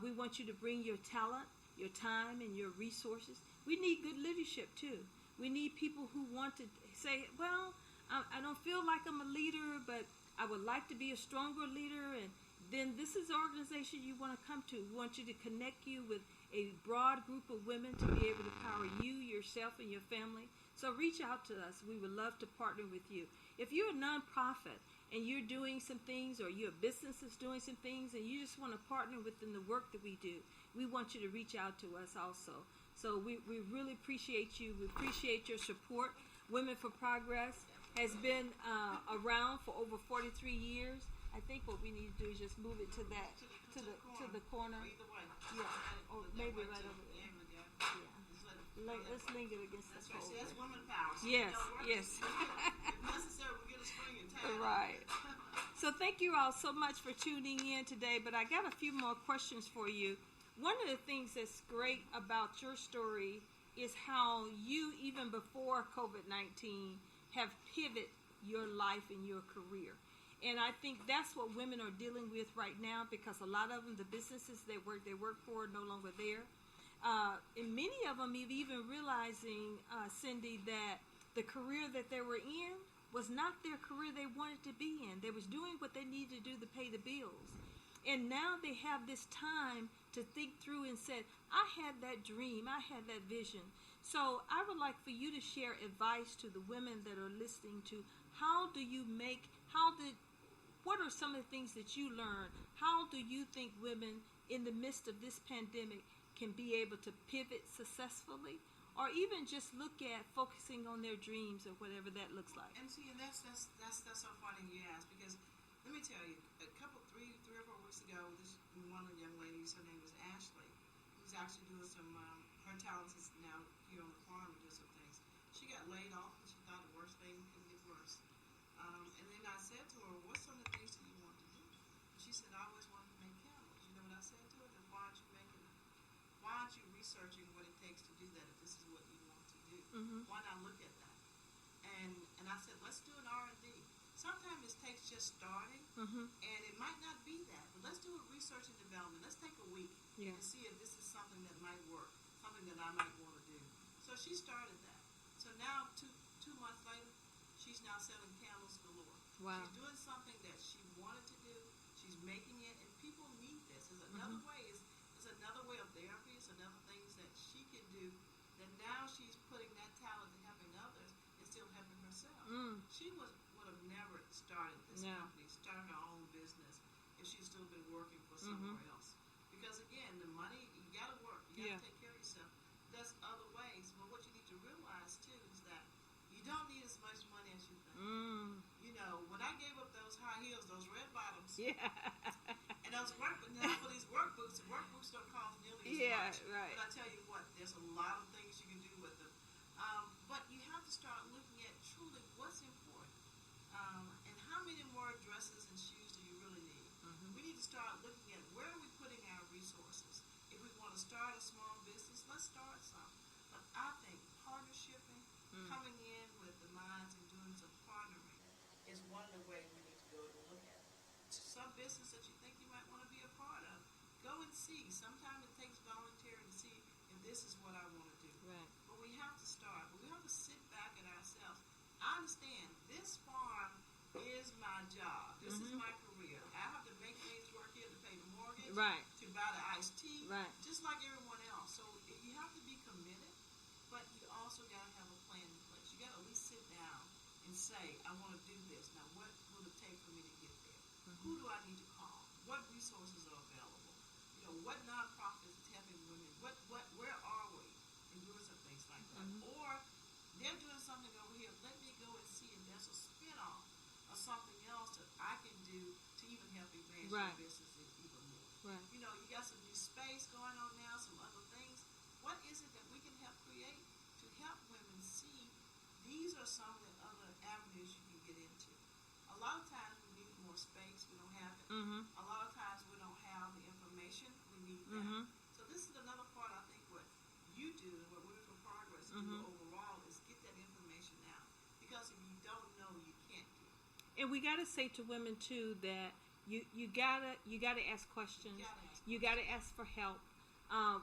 We want you to bring your talent, your time, and your resources. We need good leadership too. We need people who want to say, well, I don't feel like I'm a leader, but I would like to be a stronger leader, and then this is the organization you want to come to. We want you to connect you with a broad group of women to be able to power you, yourself, and your family. So reach out to us. We would love to partner with you. If you're a nonprofit and you're doing some things, or your business is doing some things, and you just want to partner within the work that we do, we want you to reach out to us also. So we really appreciate you. We appreciate your support. Women for Progress has been around for over 43 years. I think what we need to do is just move it to the corner. Either way. Yeah, or maybe right over there. Yeah. Let's link it against the pole. See, that's woman power. So yes, yes. If necessary, we get a spring and tag. Right. So thank you all so much for tuning in today. But I got a few more questions for you. One of the things that's great about your story is how you, even before COVID-19, have pivoted your life and your career. And I think that's what women are dealing with right now, because a lot of them, the businesses they work for, are no longer there. And many of them even realizing, Cindy, that the career that they were in was not their career they wanted to be in. They was doing what they needed to do to pay the bills. And now they have this time to think through and say, I had that dream, I had that vision. So I would like for you to share advice to the women that are listening to what are some of the things that you learned? How do you think women in the midst of this pandemic can be able to pivot successfully, or even just look at focusing on their dreams or whatever that looks like? And see, and that's so funny you ask, because let me tell you, three or 4 weeks ago, one of the young ladies, her name was Ashley, who's actually doing some, her talents is now here on the farm and doing some things. She got laid off, and she thought the worst thing couldn't get worse. And then I said to her, what's some of the things that you want to do? And she said, I always wanted to make candles. You know what I said to her? Then why aren't you researching what it takes to do that if this is what you want to do? Mm-hmm. Why not look at that? And I said, let's do an R&D. Sometimes it takes just starting, and it might not be that, but let's do a research and development. Let's take a week and see if this is something that might work, something that I might want to do. So she started that. So now, two months later, she's now selling candles galore. Wow. She's doing something that she wanted to do. She's making it, and people need this. There's another way. It's another way of therapy. It's another things that she can do. That now she's putting that talent to helping others and still helping herself. She would have never started this company, started her own business, if she'd still been working for somewhere else. Because again, the money, you got to work. You got to take care of yourself. There's other ways. But what you need to realize too is that you don't need as much money as you think. You know, when I gave up those high heels, those red bottoms, and those now for these workbooks, the workbooks don't cost nearly as much. Right. But I tell you what, there's a lot of things you can do with them. But you have to start looking at truly what's important. And how many more dresses and shoes do you really need? We need to start looking at where are we putting our resources. If we want to start a small business, let's start some. But I think partnershiping, coming in with the minds and doing some partnering is one of the ways we need to go to look at it. Some business that you think you might want to be a part of, go and see. Sometimes it takes volunteering to see if this is what I want to do. Right. But we have to start. But we have to sit back at ourselves. I understand this farm is my job. This is my career. I have to make things work here to pay the mortgage, to buy the iced tea, just like everyone else. So you have to be committed, but you also got to have a plan in place. You got to at least sit down and say, I want to do this. Now, what will it take for me to get there? Who do I need to call? What resources are available? You know, what nonprofits is helping women? Where are we in doing some things like that? Or they're doing something over here. Let me go and see if there's a spin-off or something else that I can do to even help advance your businesses even more. You know, you got some new space going on now, some other things. What is it that we can help create to help women see these are some of the other avenues you can get into? A lot of times we need more space. We don't have it. A lot of times we don't have the information. We need that. So this is another part, I think, what you do and what Women for Progress do overall is get that information out. Because if you don't know, you can't do it. And we got to say to women too that you gotta ask questions. You gotta ask for help.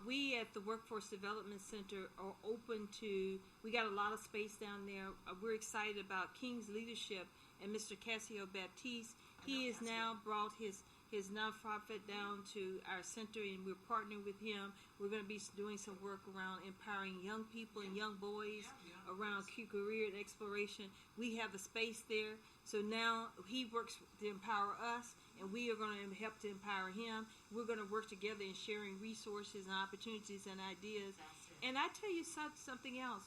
We at the Workforce Development Center are open to. We got a lot of space down there. We're excited about King's leadership and Mr. Cassio Baptiste He has now brought his nonprofit down to our center, and we're partnering with him. We're going to be doing some work around empowering young people and young boys around career and exploration. We have a space there, so now he works to empower us, and we are going to help to empower him. We're going to work together in sharing resources and opportunities and ideas. And I tell you something else.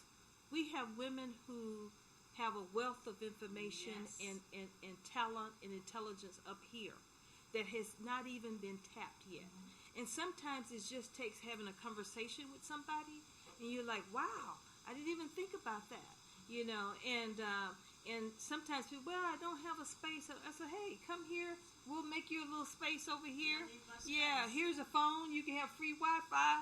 We have women who have a wealth of information and talent and intelligence up here that has not even been tapped yet. And sometimes it just takes having a conversation with somebody, and you're like, wow, I didn't even think about that, and sometimes people, well, I don't have a space. I said, hey, come here. We'll make you a little space over here. Yeah, here's a phone. You can have free Wi-Fi,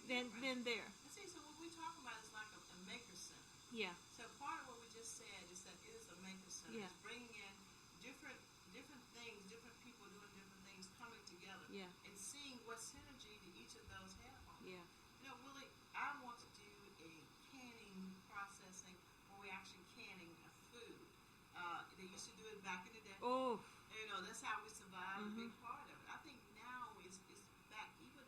then there. See, so what we talk about is like a maker center. Yeah. So part of what we just said is that it is a maker center. Yeah. It's bringing in different things, different people doing different things, coming together. Yeah. And seeing what synergy that each of those have on. Yeah. Willie, I want to do a canning processing where we actually canning a food. They used to do it back in the day. Oh. That's how we survived. A big part of it. I think now is back even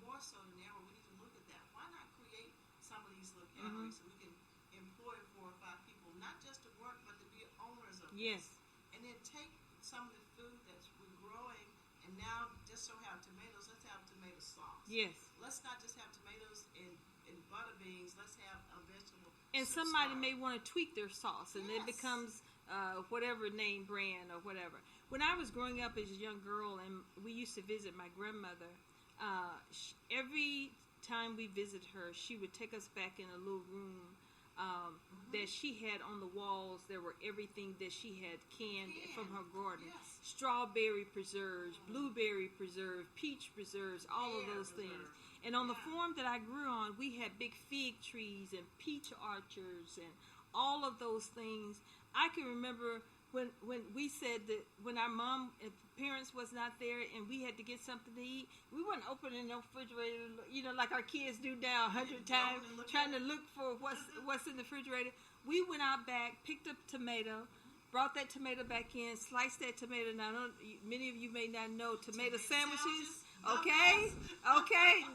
more so than ever. We need to look at that. Why not create some of these localities so we can employ 4 or 5 people, not just to work, but to be owners of Yes. this. And then take some of the food that's we're growing, and now just so have tomatoes, let's have tomato sauce. Yes. Let's not just have tomatoes and butter beans. Let's have a vegetable. And somebody may want to tweak their sauce, and it Yes. becomes whatever name brand or whatever. When I was growing up as a young girl, and we used to visit my grandmother, every time we visited her, she would take us back in a little room that she had on the walls. There were everything that she had canned from her garden. Yes. Strawberry preserves, blueberry preserves, peach preserves, all of those things. And on the farm that I grew on, we had big fig trees and peach orchards and all of those things. I can remember when we said that when our mom and parents was not there and we had to get something to eat, we weren't opening the refrigerator, like our kids do now 100 times, trying to look for what's in the refrigerator. We went out back, picked up tomato, brought that tomato back in, sliced that tomato. Now, many of you may not know tomato sandwiches. Okay,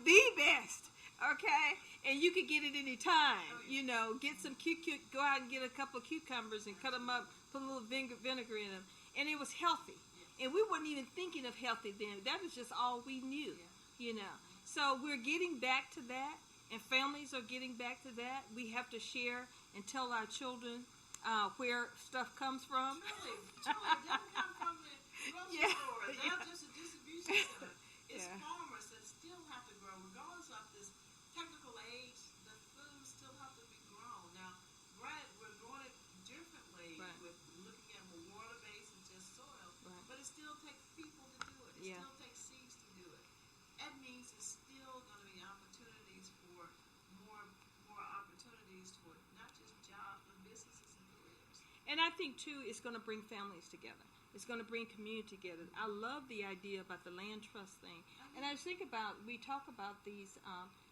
the best. Okay, and you can get it any time. Get some go out and get a couple of cucumbers and cut them up, put a little vinegar in them, and it was healthy. And we weren't even thinking of healthy then. That was just all we knew. So we're getting back to that, and families are getting back to that. We have to share and tell our children where stuff comes from. Truly, it doesn't come from the grocery store. It's not just a distribution center. It's farmers that still have to grow, regardless of this technical age. The food still have to be grown. Now, granted, we're growing it differently with looking at more water base and just soil, but it still takes people to do it. It still takes seeds to do it. That means it's still going to be opportunities for more opportunities for not just jobs, but businesses and careers. And I think too, it's going to bring families together. It's going to bring community together. I love the idea about the land trust thing. And I think we talk about these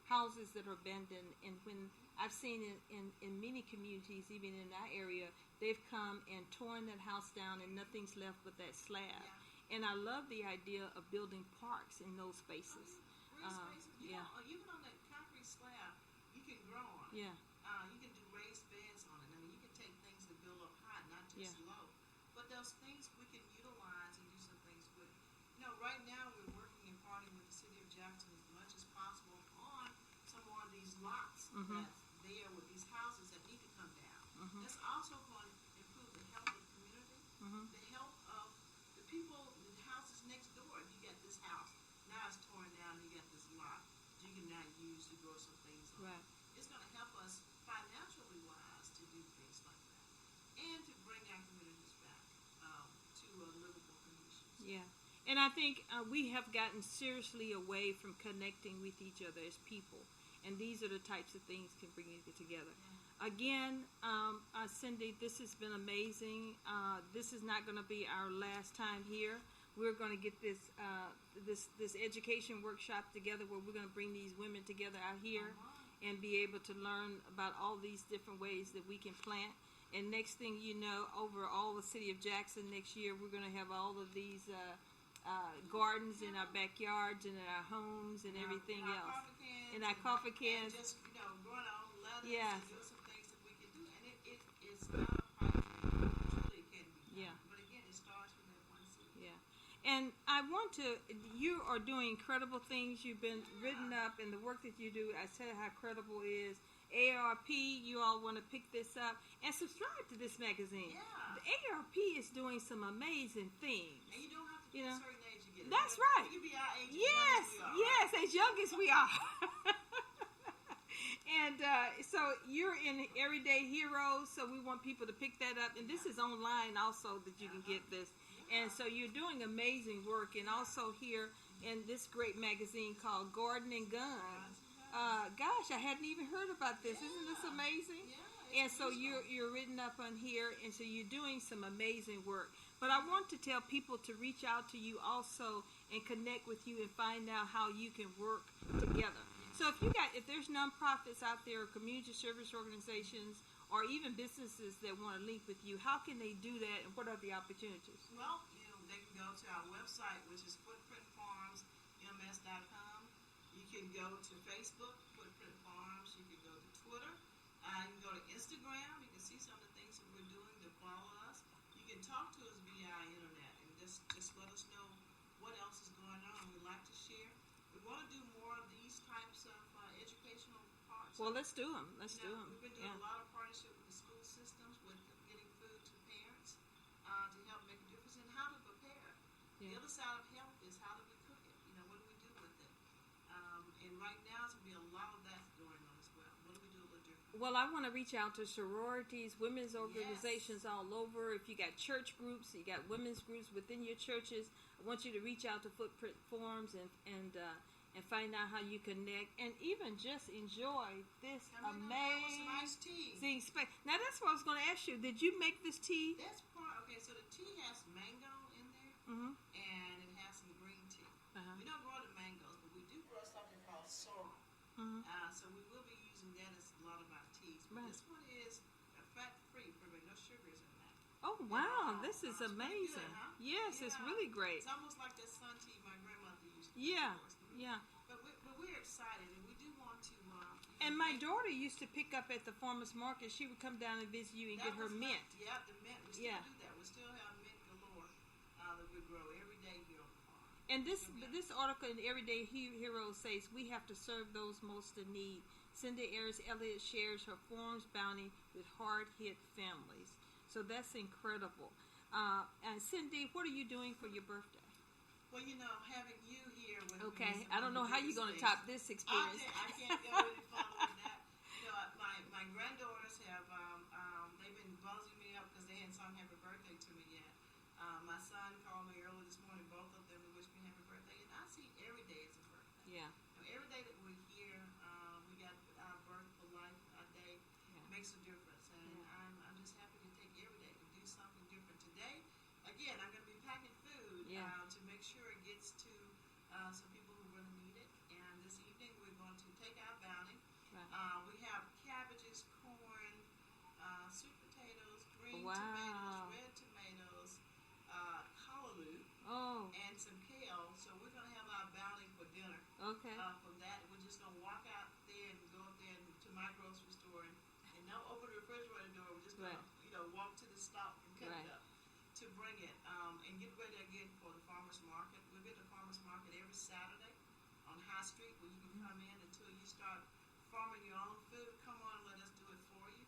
houses that are abandoned, and when I've seen it in many communities, even in our area, they've come and torn that house down and nothing's left but that slab. Yeah. And I love the idea of building parks in those spaces. Green spaces. Even on that concrete slab, you can grow on it. Yeah. You can do raised beds on it. I mean, you can take things that build up high, not just low. But those things we can utilize and do some things with. Right now we're working and partnering with the city of Jackson as much as possible on some more of these lots that's there with these houses that need to come down. That's also going to improve the health of the community, the health of the people, the houses next door. If you get this house, now it's torn down, you get this lot that you can now use to grow some things on. Right. It's going to help us financially wise to do things like that and to bring our communities back to livable conditions. Yeah. And I think we have gotten seriously away from connecting with each other as people. And these are the types of things can bring you together. Yeah. Again, Cindy, this has been amazing. This is not going to be our last time here. We're going to get this education workshop together where we're going to bring these women together out here and be able to learn about all these different ways that we can plant. And next thing you know, over all the city of Jackson next year, we're going to have all of these gardens in our backyards and in our homes and everything else. In our coffee cans. And just, growing our own lettuce Yes. and doing some things that we can do. And it's not a pipe dream. Truly it can be done. Yeah. But again, it starts with that one seed. Yeah. And I want to, you are doing incredible things. You've been written up, and the work that you do, I tell you how credible it is. AARP, you all want to pick this up and subscribe to this magazine. Yeah. The AARP is doing some amazing things. And you don't have to be a certain age to get it. That's right. You can be our age. Yes, yes, as young as we are. And so you're in Everyday Heroes, so we want people to pick that up. And this is online also that you can get this. And so you're doing amazing work. And also here in this great magazine called Garden and Gun. Gosh, I hadn't even heard about this. Isn't this amazing? Yeah, and so you're written up on here, and so you're doing some amazing work. But I want to tell people to reach out to you also and connect with you and find out how you can work together. So if there's nonprofits out there, community service organizations, or even businesses that want to link with you, how can they do that, and what are the opportunities? Well, they can go to our website, which is footprintfarmsms.com. You can go to Facebook, Footprint Farms. You can go to Twitter. You can go to Instagram. You can see some of the things that we're doing to follow us. You can talk to us via our internet and just let us know what else is going on. We'd like to share. We want to do more of these types of educational parts. Well, let's do them. Let's do them. We've been doing a lot of partnership with the school systems, with getting food to parents to help make a difference in how to prepare. The other side of health is how do we cook it? What do we do with it? And right now, there's going to be a lot of that going on as well. What do we do a little different? Well, I want to reach out to sororities, women's organizations all over. If you got church groups, you got women's groups within your churches, I want you to reach out to Footprint Forums and find out how you connect and even just enjoy this amazing space. Now, that's what I was going to ask you. Did you make this tea? That's part. Okay, so the tea has mango in there, and it has some green tea. We don't grow the mangoes, but we do grow something called sorrel. So we will be using that as a lot of our teas. But this one is fat-free, no sugars in that. Oh, wow. This is amazing. Good, huh? Yes, it's really great. It's almost like that sun tea my grandmother used to Yeah. But we're excited, and we do want to. And my daughter used to pick up at the farmer's market. She would come down and visit you and get her mint. Yeah, the mint. We still do that. We still have mint galore that we grow every day here on the farm. And this article in Everyday Heroes says we have to serve those most in need. Cindy Ayers Elliott shares her farm's bounty with hard-hit families. So that's incredible. And Cindy, what are you doing for your birthday? Well, having you here with me. Okay, I don't know how you're going to top this experience. I can't go any further than that. My granddaughters have, they've been buzzing me up because they hadn't sung happy birthday to me yet. My son called me early this morning, both of them, to wish me happy birthday. And I see every day as a birthday. Yeah. Every day that we're here, we got our birth for life, our day, makes a difference. And I'm just happy to take every day to do something different. Today, again, I'm going to be packing food to make sure it gets to some people who really need it. And this evening, we're going to take our bounty. Right. We have cabbages, corn, sweet potatoes, green tomatoes, red tomatoes, collard, and some kale. So we're going to have our bounty for dinner. Okay. From that, we're just going to walk out there and go up there to my grocery store and not open the refrigerator door. We're just going to, walk to the stop and cut it up to bring it and get ready again for the farmer's market. We'll be at the farmer's market every Saturday on High Street where you can come in until you start farming your own food. Come on, let us do it for you.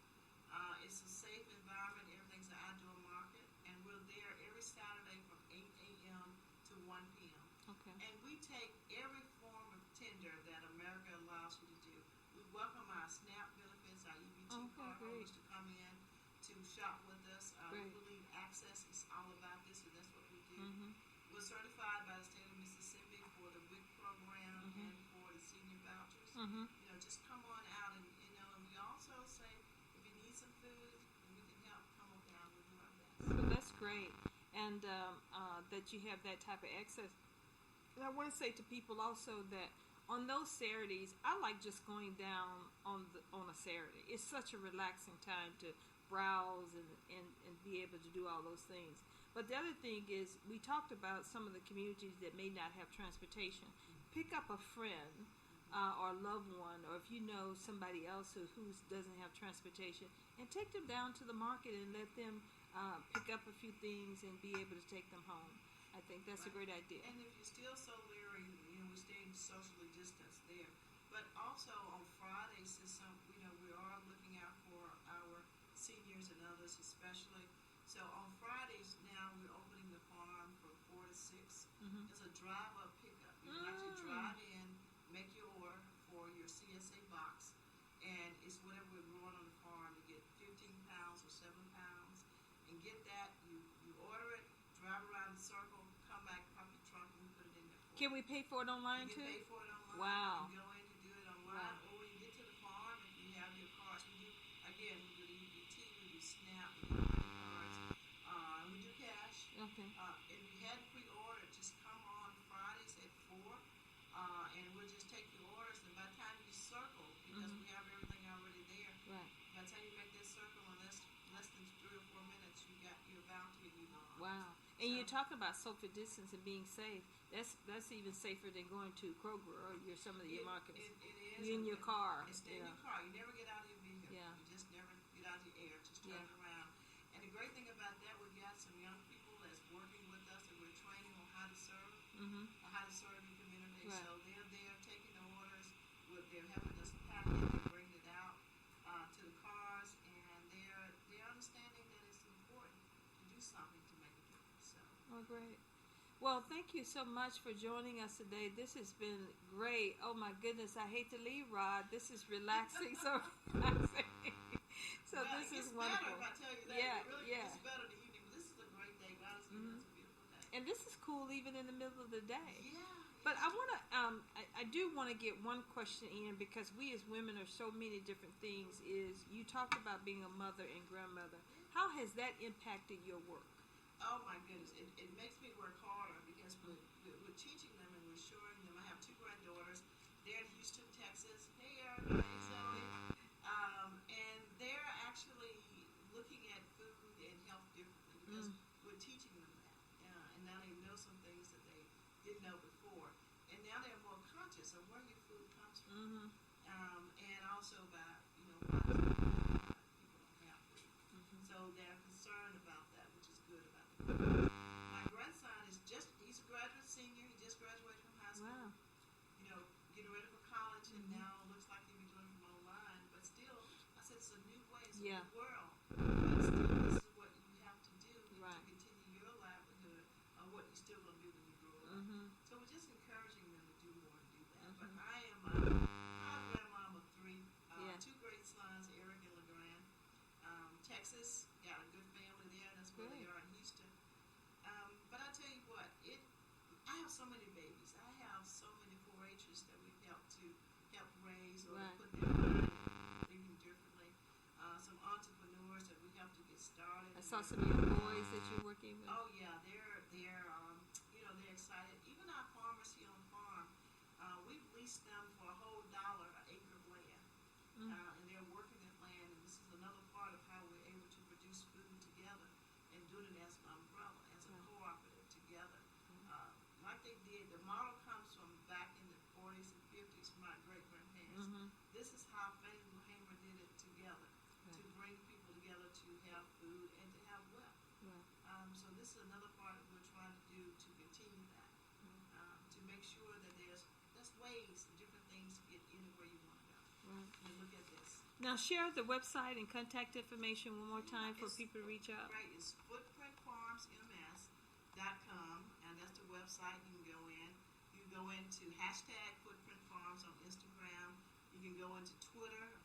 It's a safe environment. Everything's an outdoor market. And we're there every Saturday from 8 a.m. to 1 p.m. Okay. And we take every form of tender that America allows you to do. We welcome our SNAP benefits, our EBT card holders to come in to shop with us. We believe access is all about this, and that's what we do. We're certified by the state of Mississippi for the WIC program and for the senior vouchers. Just come on out and we also say if you need some food and we can help, come on down. We'll do our best. So that's great, and that you have that type of access. And I want to say to people also that on those Saturdays, I like just going down on a Saturday. It's such a relaxing time to browse and be able to do all those things. But the other thing is, we talked about some of the communities that may not have transportation. Pick up a friend or a loved one, or if you know somebody else who doesn't have transportation, and take them down to the market and let them pick up a few things and be able to take them home. I think that's a great idea. And if you're still so leery, we're staying socially distanced there. But also on Fridays, since we are looking out for our seniors and others especially. So on Fridays now we're opening the farm from 4 to 6. It's a drive-up pickup. You can actually drive in, make your order for your CSA box, and it's whatever we're growing on the farm. You get 15 pounds or 7 pounds, and get that. You order it, drive around the circle, come back, pop your trunk, and we put it in there for you. Can we pay for it online you too? can pay for it online. Wow. You can go in to do it online, or when you get to the farm, if you have your cards, we do EBT, we do SNAP, we do credit cards, and we do cash. Okay. If you hadn't pre-ordered, just come on Fridays at 4, and we'll just take your orders, and by the time you circle, because we have everything already there, Right. by the time you make that circle in less than 3 or 4 minutes, you got your bounty and you're gone. Wow. And you're talking about social distance and being safe. That's even safer than going to Kroger or some of your markets. It is. You're in your car. Stay in your car. You never get out of your vehicle. Yeah. You just never get out of your air. Just turn around. And the great thing about that, we've got some young people that's working with us, and we're training on how to serve, or how to serve your community. Right. So they're there taking the orders. They're helping us pack it and bring it out to the cars, and they're understanding that it's important to do something to make a difference. So. Oh, great. Well, thank you so much for joining us today. This has been great. Oh, my goodness. I hate to leave, Rod. This is relaxing. So relaxing. So well, this is better wonderful. if I tell you that. Yeah, It really yeah. gets better the evening. But this is a great day. Honestly, it's a beautiful day. And this is cool even in the middle of the day. Yeah. But I want to, I do want to get one question in, because we as women are so many different things. Is you talked about being a mother and grandmother. How has that impacted your work? Oh my goodness, it makes me work harder because we're teaching them and we're showing them. I have 2 granddaughters. They're in Houston, Texas. Hey, Erica, hey, Zoe. And they're actually looking at food and health differently because we're teaching them that. And now they know some things that they didn't know before. And now they're more conscious of where your food comes from. And also about, why people don't have food. So they're concerned about that, which is good about it. My grandson he's a graduate senior. He just graduated from high school. Wow. Getting ready for college, and now looks like he'll be doing it from online. But still, I said it's a new way, it's a new world. But still, this is what you have to do to continue your livelihood, or what you're still going to do when you grow up. So we're just encouraging them to do more and do that. But I am a proud grandmom of 3, 2 great sons, Eric and LeGrand. Texas, got a good family there. That's where they are in Houston. But I tell you what, I have so many babies. I have so many 4-Hers that we've helped raise or put their mind thinking differently. Some entrepreneurs that we helped to get started. I saw some of your boys that you're working with. Oh yeah, they're they're excited. Even our farmers here on the farm, we've leased them for a whole $1 an acre of land, and they're working that land. And this is another part of how we're able to produce food together and do it as an umbrella, as a cooperative together. Like they did, the model comes from back in the 40s and 50s from my great-grandparents. This is how Fannie Lou Hamer did it together, to bring people together to have food and to have wealth. So this is another part that we're trying to do to continue that, to make sure that there's ways, different things to get anywhere you want to go. And look at this. Now share the website and contact information one more time for people to reach out. Right, it's footprintfarmsms.com, and that's the website. You can go in. You can go into #FootprintFarms on Instagram. You can go into Twitter,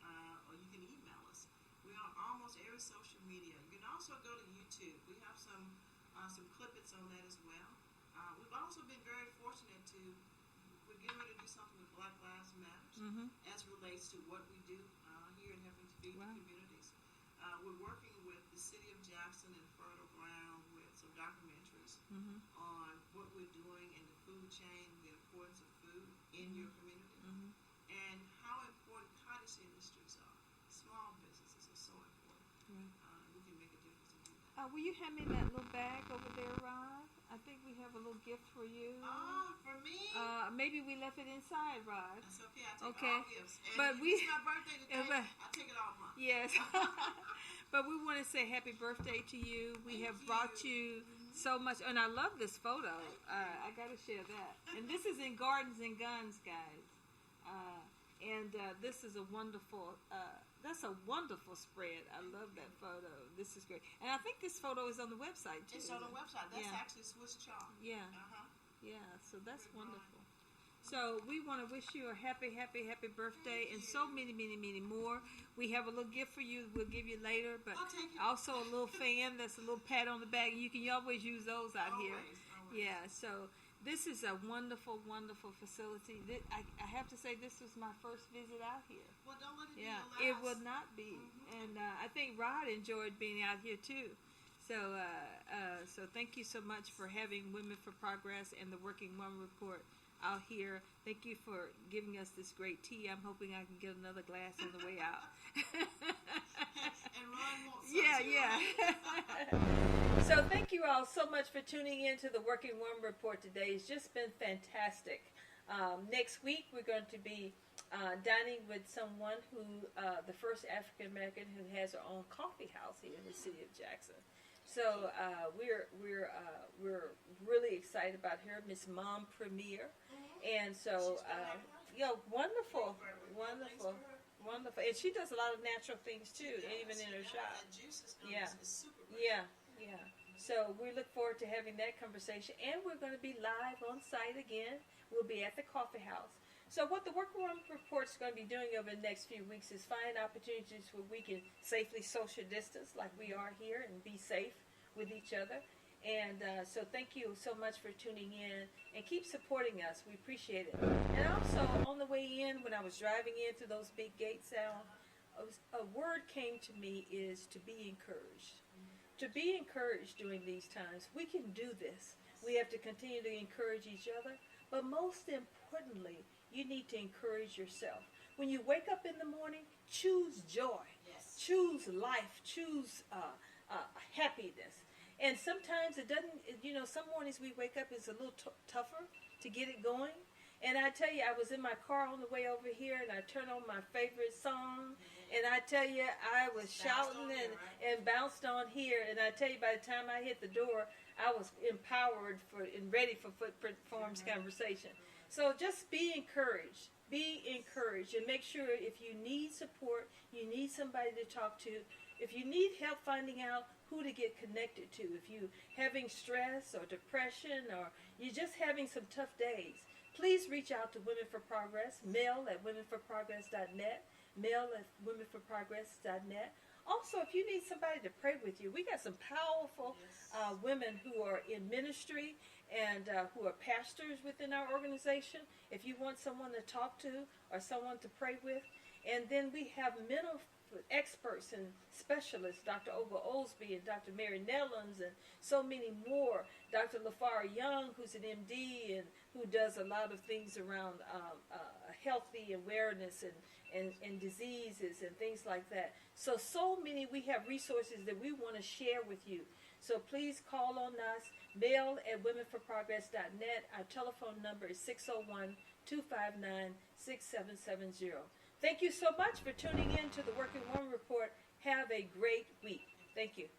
or you can email us. We're on almost every social media. You can also go to YouTube. We have some clippets on that as well. We've also been very fortunate we're getting ready to do something with Black Lives Matter as relates to what we do here in helping to feed the communities. We're working with the city of Jackson and Fertile Ground with some documentaries on what we're doing in the food chain, the importance of food in your community, and how important cottage industries are. Small businesses are so important. Will you hand me that little bag over there, Rod? I think we have a little gift for you. Oh, for me? Maybe we left it inside, Rod. That's okay. I take Okay. all gifts. And But it's my birthday today. I take it all month. Yes. But we want to say happy birthday to you. We have brought you so much, and I love this photo. I got to share that. And this is in Gardens and Guns, guys. This is a wonderful. That's a wonderful spread. I love that photo. This is great, and I think this photo is on the website too. It's on the website. That's Yeah. actually Swiss chalk. Yeah. Uh-huh. Yeah, so that's wonderful. So we want to wish you a happy, happy, happy birthday and so many, many, many more. We have a little gift for you we'll give you later, but I'll take it. also a little fan that's a little pat on the back. You can always use those out here. Always. Yeah, so this is a wonderful, wonderful facility. I have to say this was my first visit out here. Well, don't let it Yeah, be it your last. would not be. And I think Rod enjoyed being out here too. So, so thank you so much for having Women for Progress and the Working Woman Report out here. Thank you for giving us this great tea. I'm hoping I can get another glass on the way out. And Ron wants some Yeah, too, yeah. right? So thank you all so much for tuning in to the Working Woman Report today. It's just been fantastic. Next week we're going to be dining with someone who, the first African American who has her own coffee house here in the city of Jackson. So we're really excited about her, Miss Mom Premier, and so wonderful, wonderful, and she does a lot of natural things too, even in her shop. That juice is Yeah. super great. Yeah. So we look forward to having that conversation, and we're going to be live on site again. We'll be at the coffee house. So what the Working Woman Report is going to be doing over the next few weeks is find opportunities where we can safely social distance like we are here and be safe with each other. And so thank you so much for tuning in and keep supporting us. We appreciate it. And also on the way in, when I was driving in through those big gates, a word came to me is to be encouraged. To be encouraged during these times. We can do this. We have to continue to encourage each other. But most importantly, you need to encourage yourself. When you wake up in the morning, choose joy. Yes. Choose life. Choose happiness. And sometimes it doesn't, some mornings we wake up, it's a little tougher to get it going. And I tell you, I was in my car on the way over here, and I turned on my favorite song, and I tell you, I was shouting and bounced on here. And I tell you, by the time I hit the door, I was empowered and ready for Footprint Farms conversation. So just be encouraged. Be encouraged, and make sure if you need support, you need somebody to talk to. If you need help finding out who to get connected to, if you're having stress or depression or you're just having some tough days, please reach out to Women for Progress, mail@womenforprogress.net, mail@womenforprogress.net. Also, if you need somebody to pray with you, we got some powerful women who are in ministry and who are pastors within our organization. If you want someone to talk to or someone to pray with. And then we have mental experts and specialists, Dr. Olga Olsby and Dr. Mary Nellums and so many more. Dr. LaFara Young, who's an MD and who does a lot of things around healthy awareness and diseases and things like that. So many, we have resources that we want to share with you. So please call on us, mail@womenforprogress.net. Our telephone number is 601-259-6770. Thank you so much for tuning in to the Working Woman Report. Have a great week. Thank you.